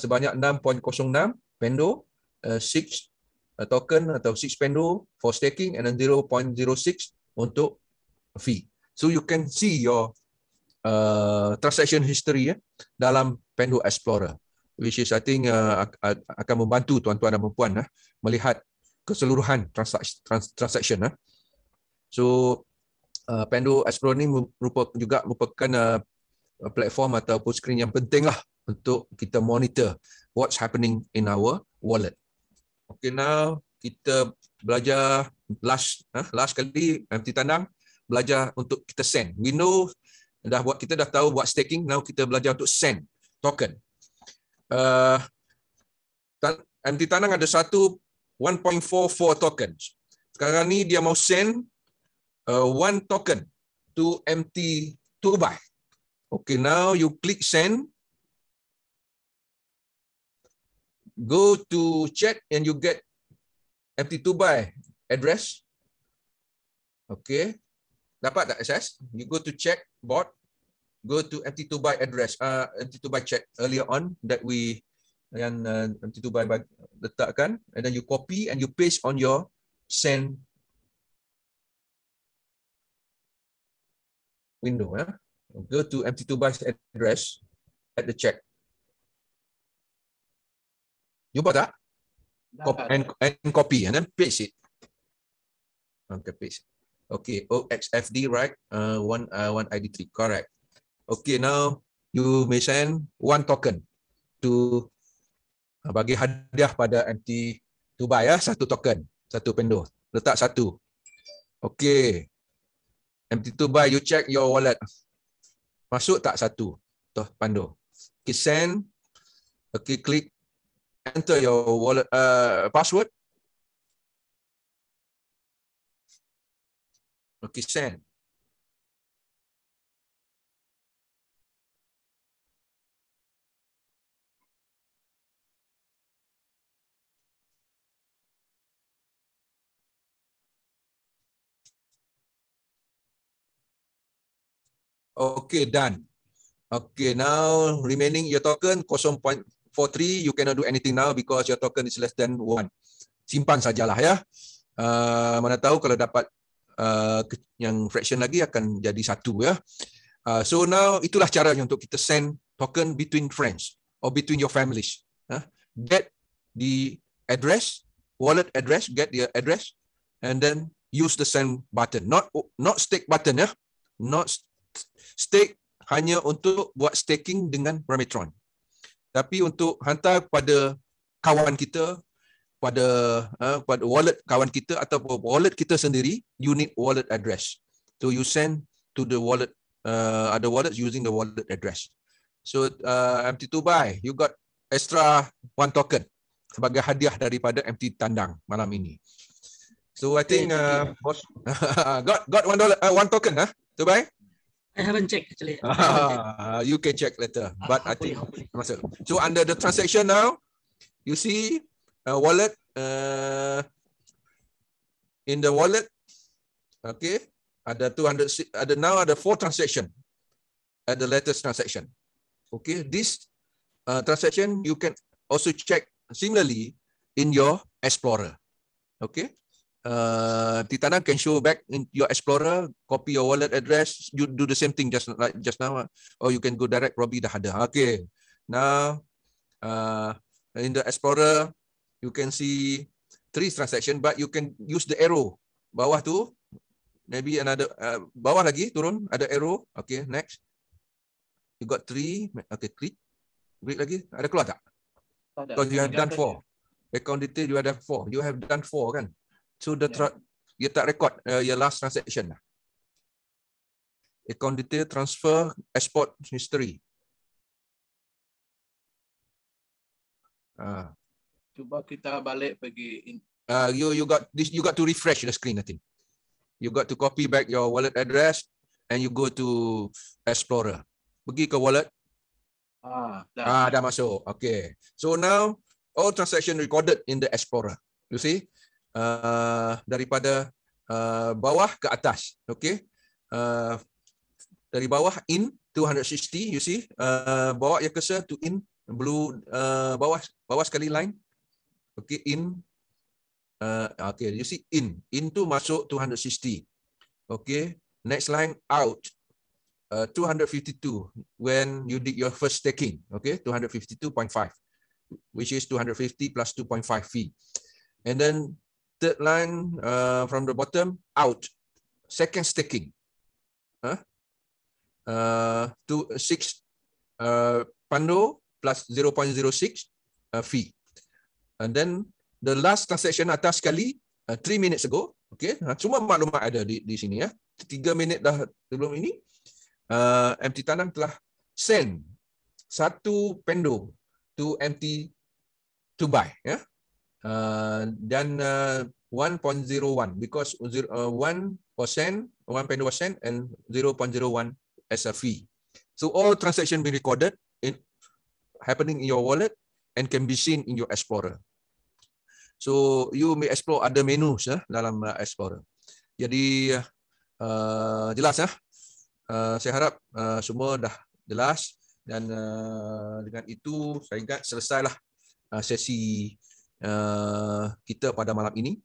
sebanyak 6.06 pendo, 6 token atau 6 pendo for staking and then 0.06 untuk fee. So you can see your transaction history dalam Pendo Explorer, which is I think akan membantu tuan-tuan dan puan melihat keseluruhan transaction. So Pendo Explorer ni merupakan platform ataupun screen yang penting lah untuk kita monitor what's happening in our wallet. Okay, now kita belajar last kali MT Tanam belajar untuk kita send. We know kita dah tahu buat staking, now kita belajar untuk send token. MT Tanam ada 1.44 tokens. Sekarang ni dia mau send 1 token to MT2Buy. Okay, now you click send. Go to chat and you get MT2Buy address. Okay. Dapat tak access? You go to chat bot. Go to MT2Buy address. MT2Buy chat earlier on that we yang MT2Buy letakkan. And then you copy and you paste on your send window. Go to MT2Buy address at the chat. Jumpa tak? and copy and then paste it. Okay, paste. Okay, OXFD, right? One ID3, correct. Okay, now you may send one token to bagi hadiah pada MT Dubai ya, satu token, satu pendo. Letak satu. Okay. MT Dubai, you check your wallet. Masuk tak satu? Tuh, pandu. Okay, send. Okay, click. Enter your wallet password. Okay, send. Okay, done. Okay, now remaining your token 0.43. You cannot do anything now because your token is less than 1. Simpan sajalah ya. Mana tahu kalau dapat yang fraction lagi akan jadi 1 ya. So now itulah caranya untuk kita send token between friends or between your families. Get the address, wallet address, get the address, and then use the send button. Not stake button ya. Not stake hanya untuk buat staking dengan Remitron. Tapi untuk hantar kepada kawan kita, pada wallet kawan kita atau wallet kita sendiri, you need wallet address. So you send to the wallet, other wallets using the wallet address. So MT Dubai, you got extra 1 token sebagai hadiah daripada MT Tandang malam ini. So I think boss got $1 token, Dubai? I haven't checked actually. You can check later, but I think so. Under the transaction now, you see wallet in the wallet. Okay, ada 200. Ada 4 transaction at the latest transaction. Okay, this transaction you can also check similarly in your Explorer. Okay. Titana can show back in your Explorer, copy your wallet address, you do the same thing just now, or you can go direct, Robbie dah ada. Okay, now in the Explorer, you can see 3 transactions, but you can use the arrow. Bawah tu, maybe another, bawah lagi, turun, ada arrow. Okay, next. You got 3, okay, click lagi, ada keluar tak? Because you have done 4. Account detail, you have 4. You have done 4 kan? So you tak record your last transaction. Account detail, transfer, export history. Cuba kita balik pergi. You got this. You got to refresh the screen. I think you got to copy back your wallet address and you go to Explorer. Pergi ke wallet. Dah masuk. Okay. So now all transaction recorded in the Explorer. You see? Daripada bawah ke atas, okay? Dari bawah in 260, you see? Bawa your cursor to in blue, bawah sekali line, okay? In, okay, you see in tu masuk 260, okay? Next line out, 252 when you did your first staking, okay? 252.5, which is 250 plus 2.5 fee, and then third line from the bottom, out. Second staking. 6 Pando plus 0.06 fee. And then the last transaction atas sekali, 3 minutes ago. Okay, semua maklumat ada di sini ya. 3 minit dah sebelum ini, MT Tandang telah send 1 Pendo to MT Dubai ya. Dan 1.01 because 1% Pendo was sent and 0.01 as a fee. So all transaction be recorded happening in your wallet and can be seen in your Explorer. So you may explore other menus dalam Explorer. Jadi jelas ya. Saya harap semua dah jelas dan dengan itu saya ingat selesailah sesi kita pada malam ini.